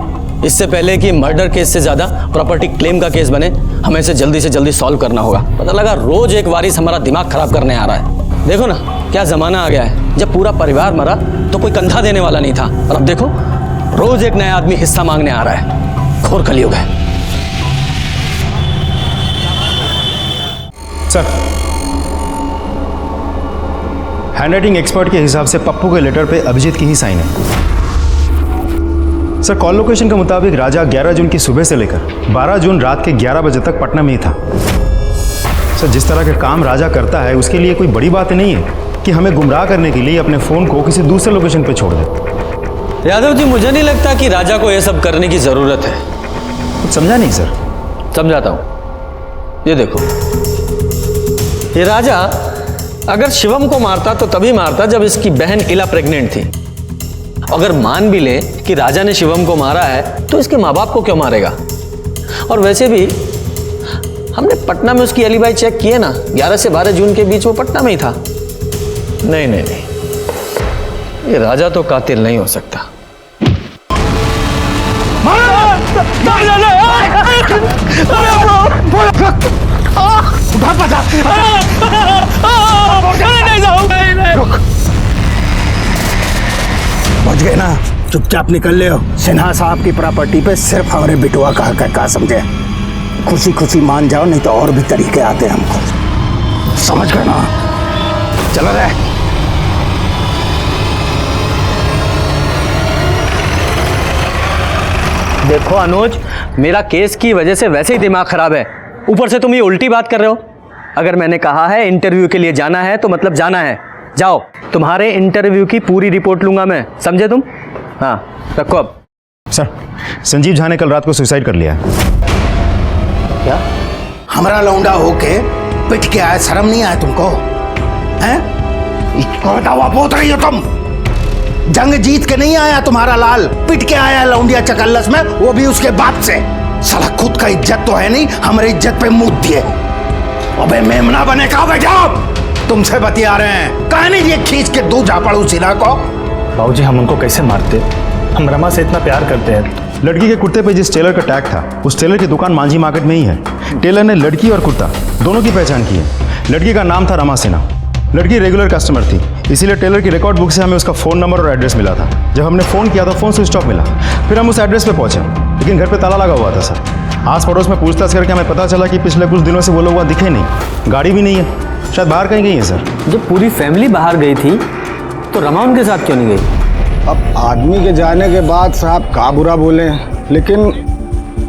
इससे पहले कि मर्डर केस से ज्यादा प्रॉपर्टी क्लेम का केस बने, हमें इसे जल्दी से जल्दी सॉल्व करना होगा। पता लगा रोज एक वारिस हमारा दिमाग खराब करने आ रहा है। देखो ना क्या जमाना आ गया है, जब पूरा परिवार मरा तो कोई कंधा देने वाला नहीं था, और अब देखो रोज एक नया आदमी हिस्सा मांगने आ रहा है। घोर कलयुग है। सर, हैंडराइटिंग एक्सपर्ट के हिसाब से पप्पू के लेटर पे अभिजीत की ही साइन है। सर, कॉल लोकेशन के मुताबिक राजा 11 जून की सुबह से लेकर 12 जून रात के 11 बजे तक पटना में ही था। सर, जिस तरह के काम राजा करता है उसके लिए कोई बड़ी बात नहीं है कि हमें गुमराह करने के लिए अपने फ़ोन को किसी दूसरे लोकेशन पे छोड़ दे। यादव जी, मुझे नहीं लगता कि राजा को यह सब करने की ज़रूरत है। कुछ समझा नहीं सर? समझाता हूँ। ये देखो, ये राजा अगर शिवम को मारता तो तभी मारता जब इसकी बहन इला प्रेग्नेंट थी। अगर मान भी ले कि राजा ने शिवम को मारा है तो इसके माँ बाप को क्यों मारेगा? और वैसे भी हमने पटना में उसकी एलिबाई चेक किए ना, 11 से 12 जून के बीच वो पटना में ही था। नहीं नहीं नहीं, ये राजा तो कातिल नहीं हो सकता। बच गए ना, चुपचाप निकल ले। सिन्हा साहब की प्रॉपर्टी पे सिर्फ हमारे बिटुआ का हक है, क्या समझे? खुशी खुशी मान जाओ, नहीं तो और भी तरीके आते हैं हमको, समझ गए ना? चलो रे। देखो अनुज, मेरा केस की वजह से वैसे ही दिमाग खराब है, ऊपर से तुम ये उल्टी बात कर रहे हो। अगर मैंने कहा है इंटरव्यू के लिए जाना है तो मतलब जाना है। जाओ, तुम्हारे इंटरव्यू की पूरी रिपोर्ट लूंगा मैं, समझे तुम? हाँ, रखो अब। सर, संजीव झा ने कल रात को सुसाइड कर लिया। क्या? हमारा लौंडा होके पिट के आया, शर्म नहीं आया तुमको? हैं? इसको बताओ, बोल रही हो तुम? जंग जीत के नहीं आया तुम्हारा लाल, पिट के आया लौंडिया चकल्लस में, वो भी उसके बाप से। साला खुद का इज्जत तो है नहीं, हमारी इज्जत पे मुंह दिए। अबे मेमना बने का बेटा, तुमसे बतिया रहे हैं, कहा नहीं ये खींच के दो झापड़ू सिला को। बाबूजी, हम उनको कैसे मारते? हम रमा से इतना प्यार करते हैं। लड़की के कुर्ते पे जिस टेलर का टैग था, उस टेलर की दुकान मांझी मार्केट में ही है। टेलर ने लड़की और कुर्ता दोनों की पहचान की है। लड़की का नाम था रमा सिन्हा। लड़की रेगुलर कस्टमर थी, इसीलिए टेलर की रिकॉर्ड बुक से हमें उसका फ़ोन नंबर और एड्रेस मिला था। जब हमने फ़ोन किया तो फ़ोन स्विच ऑफ मिला। फिर हम उस एड्रेस पे पहुंचे, लेकिन घर पे ताला लगा हुआ था सर। आस पड़ोस में पूछताछ करके हमें पता चला कि पिछले कुछ दिनों से वो लोग वहाँ दिखे नहीं, गाड़ी भी नहीं है, शायद बाहर कहीं गई है सर। जब पूरी फैमिली बाहर गई थी तो रमा उनके साथ क्यों नहीं गई? अब आदमी के जाने के बाद साहब का बुरा बोले, लेकिन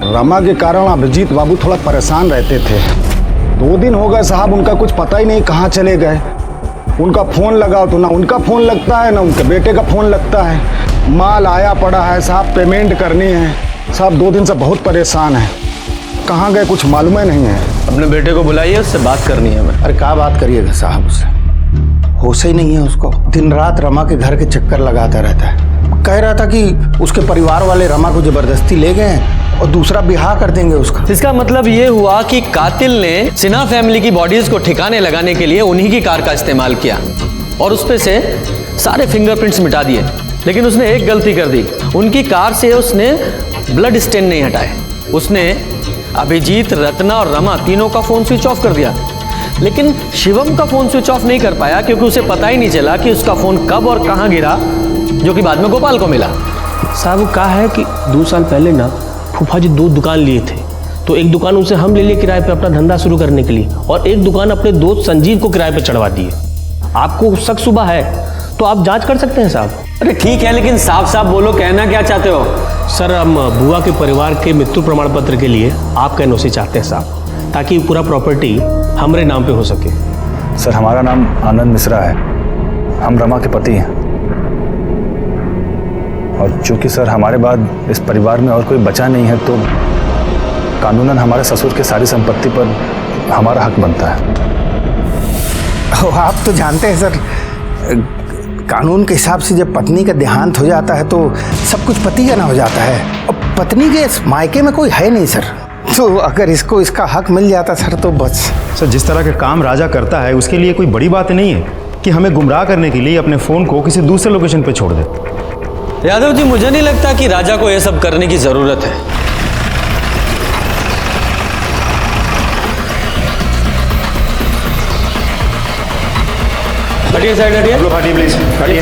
रमा के कारण अभिजीत बाबू थोड़ा परेशान रहते थे। 2 दिन हो गए साहब, उनका कुछ पता ही नहीं कहाँ चले गए। उनका फ़ोन लगाओ तो ना उनका फ़ोन लगता है, ना उनके बेटे का फ़ोन लगता है। माल आया पड़ा है साहब, पेमेंट करनी है साहब। 2 दिन से बहुत परेशान है, कहाँ गए कुछ मालूम ही नहीं है। अपने बेटे को बुलाइए, उससे बात करनी है हमें। अरे क्या बात करिएगा साहब, उससे होश ही नहीं है उसको। दिन रात रमा के घर के चक्कर लगाता रहता है। कह रहा था कि उसके परिवार वाले रमा को जबरदस्ती ले गए और दूसरा ब्याह कर देंगे उसका। इसका मतलब ये हुआ कि कातिल ने सिन्हा फैमिली की बॉडीज को ठिकाने लगाने के लिए उन्हीं की कार का इस्तेमाल किया और उसपे से सारे फिंगरप्रिंट्स मिटा दिए। लेकिन उसने एक गलती कर दी, उनकी कार से उसने ब्लड स्टेन नहीं हटाए। उसने अभिजीत, रत्ना और रमा तीनों का फोन स्विच ऑफ कर दिया, लेकिन शिवम का फोन स्विच ऑफ नहीं कर पाया क्योंकि उसे पता ही नहीं चला कि उसका फोन कब और कहाँ गिरा, जो कि बाद में गोपाल को मिला। साहब कहा है कि 2 साल पहले ना फूफा जी 2 दुकान लिए थे, तो एक दुकान उनसे हम ले लिए किराए पे अपना धंधा शुरू करने के लिए, और एक दुकान अपने दोस्त संजीव को किराए पे चढ़वा दी है। आपको शक सुबह है तो आप जांच कर सकते हैं साहब। अरे ठीक है, लेकिन साफ साफ बोलो, कहना क्या चाहते हो? सर हम बुआ के परिवार के मृत्यु प्रमाण पत्र के लिए आपका एनओसी चाहते हैं साहब, ताकि पूरा प्रॉपर्टी हमारे नाम पे हो सके। सर हमारा नाम आनंद मिश्रा है, हम रमा के पति हैं, और चूंकि सर हमारे बाद इस परिवार में और कोई बचा नहीं है तो कानूनन हमारे ससुर के सारी संपत्ति पर हमारा हक बनता है। आप तो जानते हैं सर, कानून के हिसाब से जब पत्नी का देहांत हो जाता है तो सब कुछ पति का ना हो जाता है, और पत्नी के मायके में कोई है नहीं सर। तो अगर इसको इसका हक मिल जाता सर तो बस। सर जिस तरह के काम राजा करता है उसके लिए कोई बड़ी बात नहीं है कि हमें गुमराह करने के लिए अपने फ़ोन को किसी दूसरे लोकेशन पे छोड़ दे। यादव जी, मुझे नहीं लगता कि राजा को यह सब करने की जरूरत है। हटिए साइड, हटिए। हटिए प्लीज, हटिए।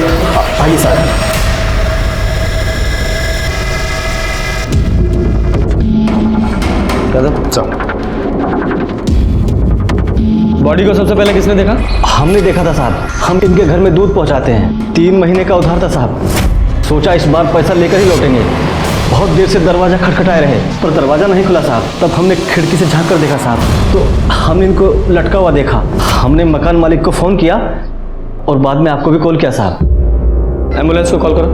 आइए सर। बॉडी को सबसे पहले किसने देखा? हमने देखा था साहब, हम इनके घर में दूध पहुंचाते हैं। 3 महीने का उधार था साहब, सोचा इस बार पैसा लेकर ही लौटेंगे। बहुत देर से दरवाज़ा खटखटाए रहे पर दरवाज़ा नहीं खुला साहब। तब हमने खिड़की से झांक कर देखा साहब, तो हमने इनको लटका हुआ देखा। हमने मकान मालिक को फ़ोन किया और बाद में आपको भी कॉल किया साहब। एम्बुलेंस को कॉल करो।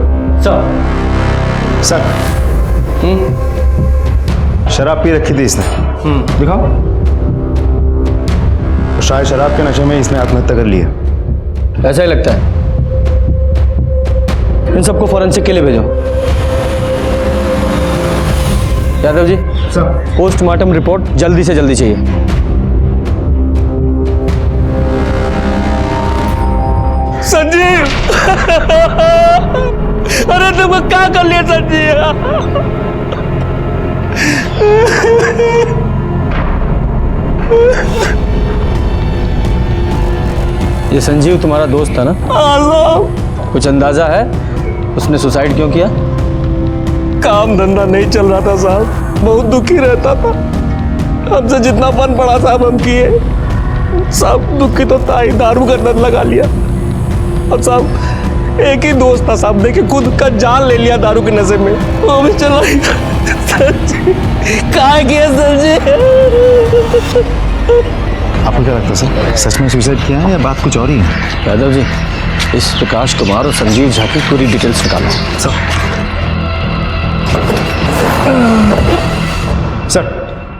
सर शराब पी रखी थी इसने, दिखाओ। तो शायद शराब के नशे में इसने आत्महत्या कर ली है। ऐसा ही लगता है। इन सबको फॉरेंसिक के लिए भेजो। Yadav ji sir, postmortem report जल्दी से जल्दी चाहिए। संजीव अरे तुम क्या कर लिया संजीव? ये संजीव तुम्हारा दोस्त था ना? कुछ अंदाजा है उसने सुसाइड क्यों किया? काम धंधा नहीं चल रहा था साहब, बहुत दुखी रहता था। हमसे जितना बन पड़ा साहब हम किए। साहब दुखी तो था ही, दारू का लत लगा लिया। और साहब एक ही दोस्त था साहब, देखिए खुद का जान ले लिया दारू के नशे में, वो भी चला कहा किया संजीव? आपको क्या लगता है सर, सच में सुसाइड किया है या बात कुछ और ही है? यादव जी, इस प्रकाश कुमार और संजीव झा की पूरी डिटेल्स निकालो। सर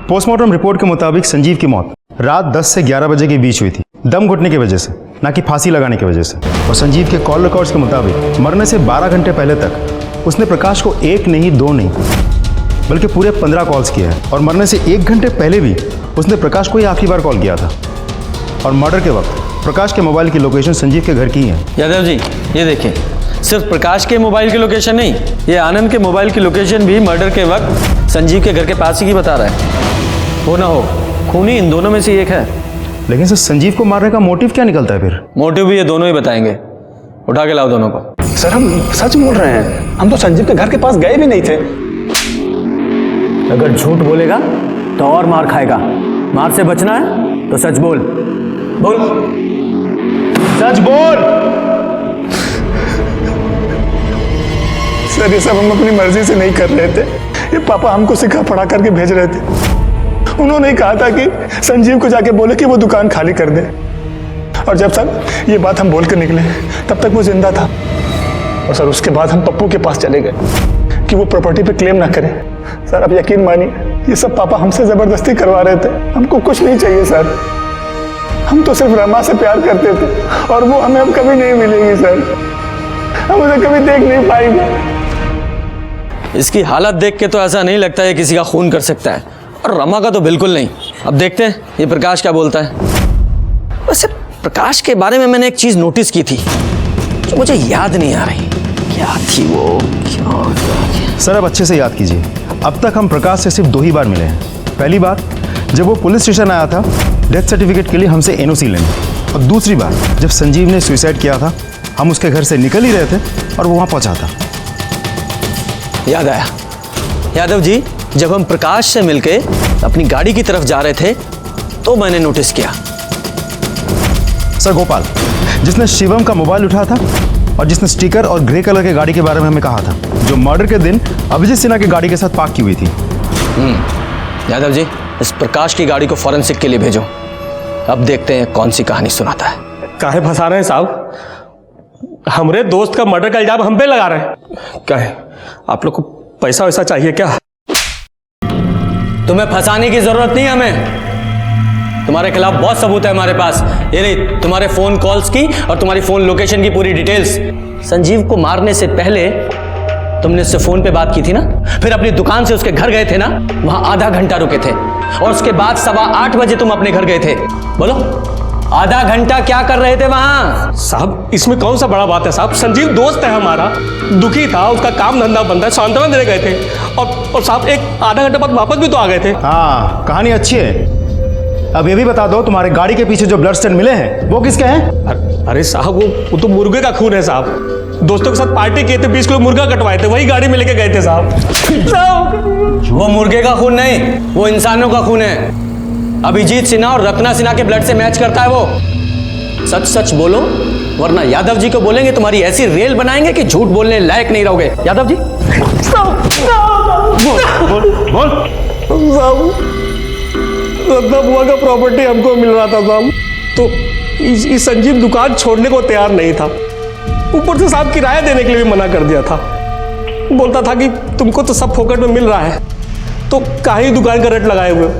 पोस्टमार्टम रिपोर्ट के मुताबिक संजीव की मौत रात 10 से 11 बजे के बीच हुई थी, दम घुटने की वजह से, ना कि फांसी लगाने की वजह से। और संजीव के कॉल रिकॉर्ड्स के मुताबिक मरने से 12 घंटे पहले तक उसने प्रकाश को 1 नहीं 2 नहीं बल्कि पूरे 15 कॉल्स किया है। और मरने से 1 घंटे पहले भी उसने प्रकाश को ही आखिरी बार कॉल किया था। और मर्डर के वक्त प्रकाश के मोबाइल की लोकेशन संजीव के घर की है। यादव जी ये देखिए, सिर्फ प्रकाश के मोबाइल की लोकेशन नहीं, ये आनंद के मोबाइल की लोकेशन भी मर्डर के वक्त संजीव के घर के पास ही की बता रहा है। हो ना हो, खूनी इन दोनों में से एक है। लेकिन सर संजीव को मारने का मोटिव क्या निकलता है फिर? मोटिव भी ये दोनों ही बताएंगे। उठा के लाओ दोनों को। सर हम सच बोल रहे हैं, हम तो संजीव के घर के पास गए भी नहीं थे। अगर झूठ बोलेगा तो और मार खाएगा। मार से बचना है तो सच बोल। बोल, सच बोल। सर ये सब हम अपनी मर्जी से नहीं कर रहे थे, ये पापा हमको सिखा पढ़ा करके भेज रहे थे। उन्होंने कहा था कि संजीव को जाके बोले कि वो दुकान खाली कर दे। और जब सर ये बात हम बोल कर निकले तब तक वो जिंदा था। और सर उसके बाद हम पप्पू के पास चले गए कि वो प्रॉपर्टी पे क्लेम ना करें। सर अब यकीन मानिए, ये सब पापा हमसे जबरदस्ती करवा रहे थे। हमको कुछ नहीं चाहिए सर, हम तो सिर्फ रमा से प्यार करते थे और वो हमें अब कभी नहीं मिलेगी सर, हम उसे कभी देख नहीं पाएंगे। इसकी हालत देख के तो ऐसा नहीं लगता है किसी का खून कर सकता है, और रमा का तो बिल्कुल नहीं। अब देखते हैं ये प्रकाश क्या बोलता है। वैसे प्रकाश के बारे में मैंने एक चीज नोटिस की थी जो मुझे याद नहीं आ रही, क्या थी वो? क्या? सर अब अच्छे से याद कीजिए, अब तक हम प्रकाश से सिर्फ 2 ही बार मिले हैं। पहली बार जब वो पुलिस स्टेशन आया था डेथ सर्टिफिकेट के लिए हमसे एनओसी लेने, और दूसरी बार जब संजीव ने सुसाइड किया था, हम उसके घर से निकल ही रहे थे और वो वहाँ पहुँचा था। याद आया यादव जी, जब हम प्रकाश से मिलके अपनी गाड़ी की तरफ जा रहे थे तो मैंने नोटिस किया। सर गोपाल, जिसने शिवम का मोबाइल उठाया था और जिसने स्टिकर और ग्रे कलर के गाड़ी के बारे में हमें कहा था, जो मर्डर के दिन अभिजीत सिन्हा की गाड़ी के साथ पार्क की हुई थी। यादव जी, इस प्रकाश की गाड़ी को फॉरेंसिक के लिए भेजो। अब देखते हैं कौन सी कहानी सुनाता है। काहे फंसा रहे हैं साहब? हमारे दोस्त का मर्डर का इल्जाम हम पे लगा रहे हैं। काहे आप लोग को पैसा वैसा चाहिए क्या? तुम्हें फंसाने की जरूरत नहीं है हमें। तुम्हारे खिलाफ बहुत सबूत है हमारे पास। ये नहीं, तुम्हारे फोन कॉल्स की और तुम्हारी फोन लोकेशन की पूरी डिटेल्स। संजीव को मारने से पहले तुमने उससे फोन पे बात की थी ना, फिर अपनी दुकान से उसके घर गए थे ना, वहां आधा घंटा रुके थे, और उसके बाद 8:15 बजे तुम अपने घर गए थे। बोलो, आधा घंटा क्या कर रहे थे वहां? साहब इसमें कौन सा बड़ा बात है साहब, संजीव दोस्त है हमारा, दुखी था, उसका काम धंधा बंद है, सांत्वना देने गए थे। और साहब एक आधा घंटा बाद वापस भी तो आ गए थे। हाँ, कहानी अच्छी है। अब ये भी बता दो, तुम्हारे गाड़ी के पीछे जो ब्लड स्टेन मिले हैं वो किसके हैं? अरे साहब वो तो मुर्गे का खून है साहब। दोस्तों के साथ पार्टी किए थे, 20 किलो मुर्गा कटवाए थे, वही गाड़ी में लेके गए थे साहब। वो मुर्गे का खून नहीं, वो इंसानों का खून है। अभिजीत सिन्हा और रत्ना सिन्हा के ब्लड से मैच करता है वो। सच सच बोलो, वरना यादव जी को बोलेंगे तुम्हारी ऐसी रेल बनाएंगे कि झूठ बोलने लायक नहीं रहोगे। यादव जी बोल। रत्ना बुआ का प्रॉपर्टी हमको मिल रहा था साहब, तो इस संजीव दुकान छोड़ने को तैयार नहीं था। ऊपर से साहब किराया देने के लिए भी मना कर दिया था। बोलता था कि तुमको तो सब फोकट में मिल रहा है, तो काहे दुकान का रेट लगाए हुए हो।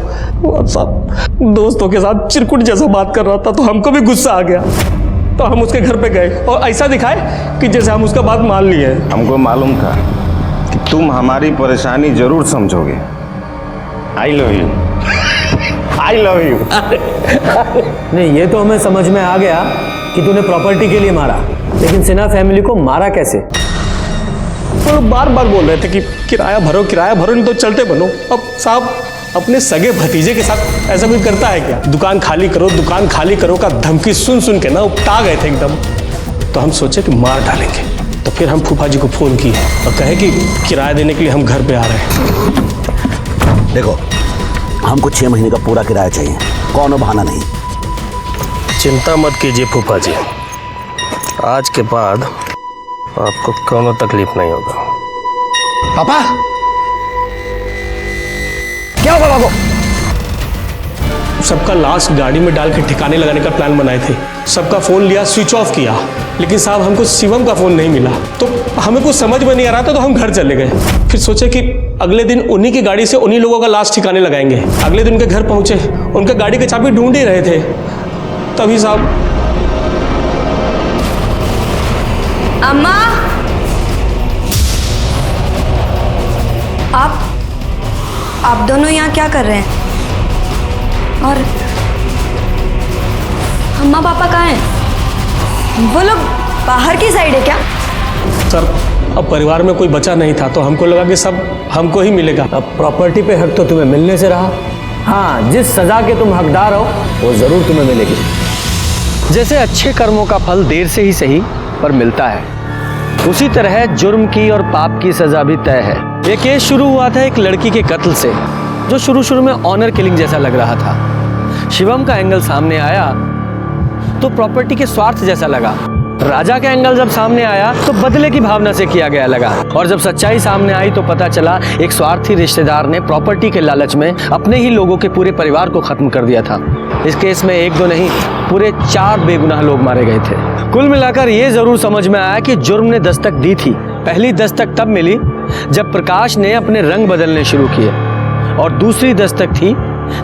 और साहब दोस्तों के साथ चिरकुट जैसा बात कर रहा था, तो हमको भी गुस्सा आ गया, तो हम उसके घर पे गए और ऐसा दिखाए कि जैसे हम उसका बात मान लिए। हमको मालूम था कि तुम हमारी परेशानी जरूर समझोगे। I love you, I love you. नहीं, ये तो हमें समझ में आ गया कि तूने प्रॉपर्टी के लिए मारा, लेकिन सिन्हा फैमिली को मारा कैसे? वो लोग बार बार बोल रहे थे कि किराया भरो नहीं तो चलते बनो। अब साहब अपने सगे भतीजे के साथ ऐसा कोई करता है क्या? दुकान खाली करो का धमकी सुन सुन के ना उपटा गए थे एकदम। तो हम सोचे कि मार डालेंगे, तो फिर हम फूफा जी को फोन किए और कहे कि किराया देने के लिए हम घर पे आ रहे हैं। देखो, हमको 6 महीने का पूरा किराया चाहिए, कौन बहाना नहीं। चिंता मत कीजिए फूफा जी, आज के बाद आपको कोनो तकलीफ नहीं होगा। पापा क्या होगा बाबू? सबका लाश गाड़ी में डाल के ठिकाने लगाने का प्लान बनाए थे। सबका फोन लिया, स्विच ऑफ किया, लेकिन साहब हमको शिवम का फोन नहीं मिला। तो हमें कुछ समझ में नहीं आ रहा था, तो हम घर चले गए। फिर सोचे कि अगले दिन उन्हीं की गाड़ी से उन्हीं लोगों का लाश ठिकाने लगाएंगे। अगले दिन उनके घर पहुंचे, उनके गाड़ी की चाबी ढूंढ ही रहे थे, तभी साहब। अम्मा, आप दोनों यहाँ क्या कर रहे हैं? और अम्मा पापा कहाँ हैं? वो लोग बाहर की साइड है क्या? सर अब परिवार में कोई बचा नहीं था, तो हमको लगा कि सब हमको ही मिलेगा। अब प्रॉपर्टी पे हक तो तुम्हें मिलने से रहा। हाँ, जिस सजा के तुम हकदार हो वो जरूर तुम्हें मिलेगी। जैसे अच्छे कर्मों का फल देर से ही सही पर मिलता है, उसी तरह जुर्म की और पाप की सजा भी तय है। ये केस शुरू हुआ था एक लड़की के कत्ल से, जो शुरू में ऑनर किलिंग जैसा लग रहा था। शिवम का एंगल सामने आया तो प्रॉपर्टी के स्वार्थ जैसा लगा। राजा का एंगल जब सामने आया तो बदले की भावना से किया गया लगा। और जब सच्चाई सामने आई तो पता चला एक स्वार्थी रिश्तेदार ने प्रॉपर्टी के लालच में अपने ही लोगों के पूरे परिवार को खत्म कर दिया था। इस केस में एक दो नहीं, पूरे 4 बेगुनाह लोग मारे गए थे। कुल मिलाकर ये जरूर समझ में आया कि जुर्म ने दस्तक दी थी। पहली दस्तक तब मिली जब प्रकाश ने अपने रंग बदलने शुरू किए, और दूसरी दस्तक थी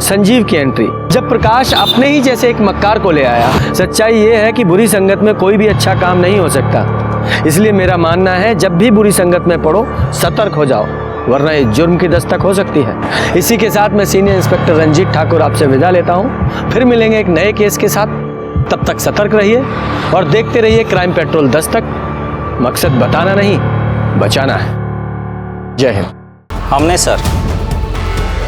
संजीव की एंट्री, जब प्रकाश अपने ही जैसे एक मक्कार को ले आया। सच्चाई ये है कि बुरी संगत में कोई भी अच्छा काम नहीं हो सकता। इसलिए मेरा मानना है, जब भी बुरी संगत में पड़ो सतर्क हो जाओ, वरना इस जुर्म की दस्तक हो सकती है। इसी के साथ मैं सीनियर इंस्पेक्टर रंजीत ठाकुर आपसे विदा लेता हूँ। फिर मिलेंगे एक नए केस के साथ। तब तक सतर्क रहिए और देखते रहिए क्राइम पेट्रोल दस्तक। मकसद बताना नहीं, बचाना है। जय हिंद। हमने सर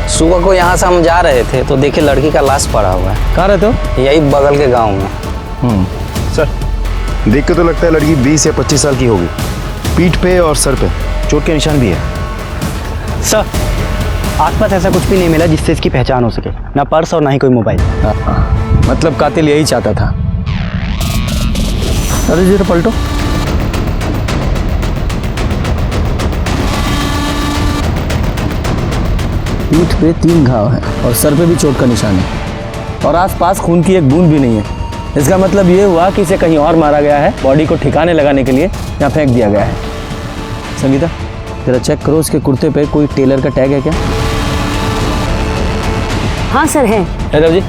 सुबह को यहाँ से हम जा रहे थे तो देखे लड़की का लाश पड़ा हुआ है। कहाँ रहते हो? यही बगल के गांव में। सर देख के तो लगता है लड़की 20 या 25 साल की होगी। पीठ पे और सर पे चोट के निशान भी है। सर आसपास ऐसा कुछ भी नहीं मिला जिससे इसकी पहचान हो सके, ना पर्स और ना ही कोई मोबाइल। मतलब कातिल यही चाहता था। अरे जरा पलटो। पीठ पे 3 घाव है और सर पे भी चोट का निशान है, और आसपास खून की एक बूंद भी नहीं है। इसका मतलब ये हुआ कि इसे कहीं और मारा गया है। बॉडी को ठिकाने लगाने के लिए यहाँ फेंक दिया गया है। संगीता जरा चेक करो, इसके कुर्ते पे कोई टेलर का टैग है क्या? हाँ सर है। यादव जी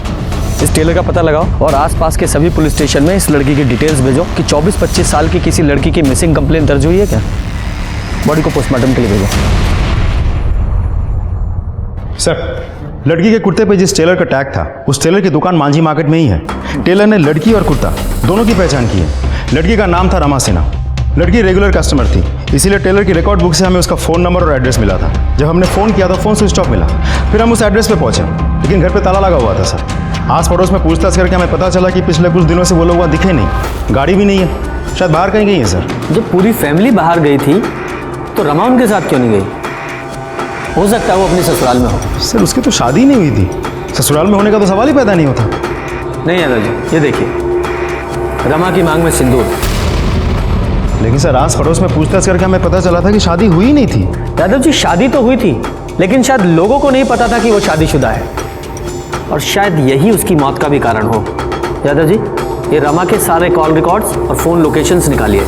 इस टेलर का पता लगाओ और आसपास के सभी पुलिस स्टेशन में इस लड़की की डिटेल्स भेजो कि 24-25 साल की किसी लड़की की मिसिंग कंप्लेंट दर्ज हुई है क्या। बॉडी को पोस्टमार्टम के लिए भेजो। सर लड़की के कुर्ते पे जिस टेलर का टैग था उस टेलर की दुकान मांझी मार्केट में ही है। टेलर ने लड़की और कुर्ता दोनों की पहचान की है। लड़की का नाम था रमा सिन्हा। लड़की रेगुलर कस्टमर थी, इसीलिए टेलर की रिकॉर्ड बुक से हमें उसका फ़ोन नंबर और एड्रेस मिला था। जब हमने फ़ोन किया तो फ़ोन स्विच ऑफ मिला। फिर हम उस एड्रेस पे पहुंचे, लेकिन घर पे ताला लगा हुआ था। सर आस पड़ोस में पूछताछ करके हमें पता चला कि पिछले कुछ दिनों से वो लोग वहाँ दिखे नहीं। गाड़ी भी नहीं है, शायद बाहर कहीं गई है। सर जब पूरी फैमिली बाहर गई थी तो रमा उनके साथ क्यों नहीं गई? हो सकता है वो अपने ससुराल में हो। सर उसकी तो शादी नहीं हुई थी, ससुराल में होने का तो सवाल ही पैदा नहीं होता। नहीं यादव जी, ये देखिए रमा की मांग में सिंदूर। लेकिन सर आस पड़ोस में पूछताछ करके हमें पता चला था कि शादी हुई नहीं थी। यादव जी शादी तो हुई थी, लेकिन शायद लोगों को नहीं पता था कि वो शादीशुदा है, और शायद यही उसकी मौत का भी कारण हो। यादव जी ये रमा के सारे कॉल रिकॉर्ड्स और फ़ोन लोकेशंस निकालिए।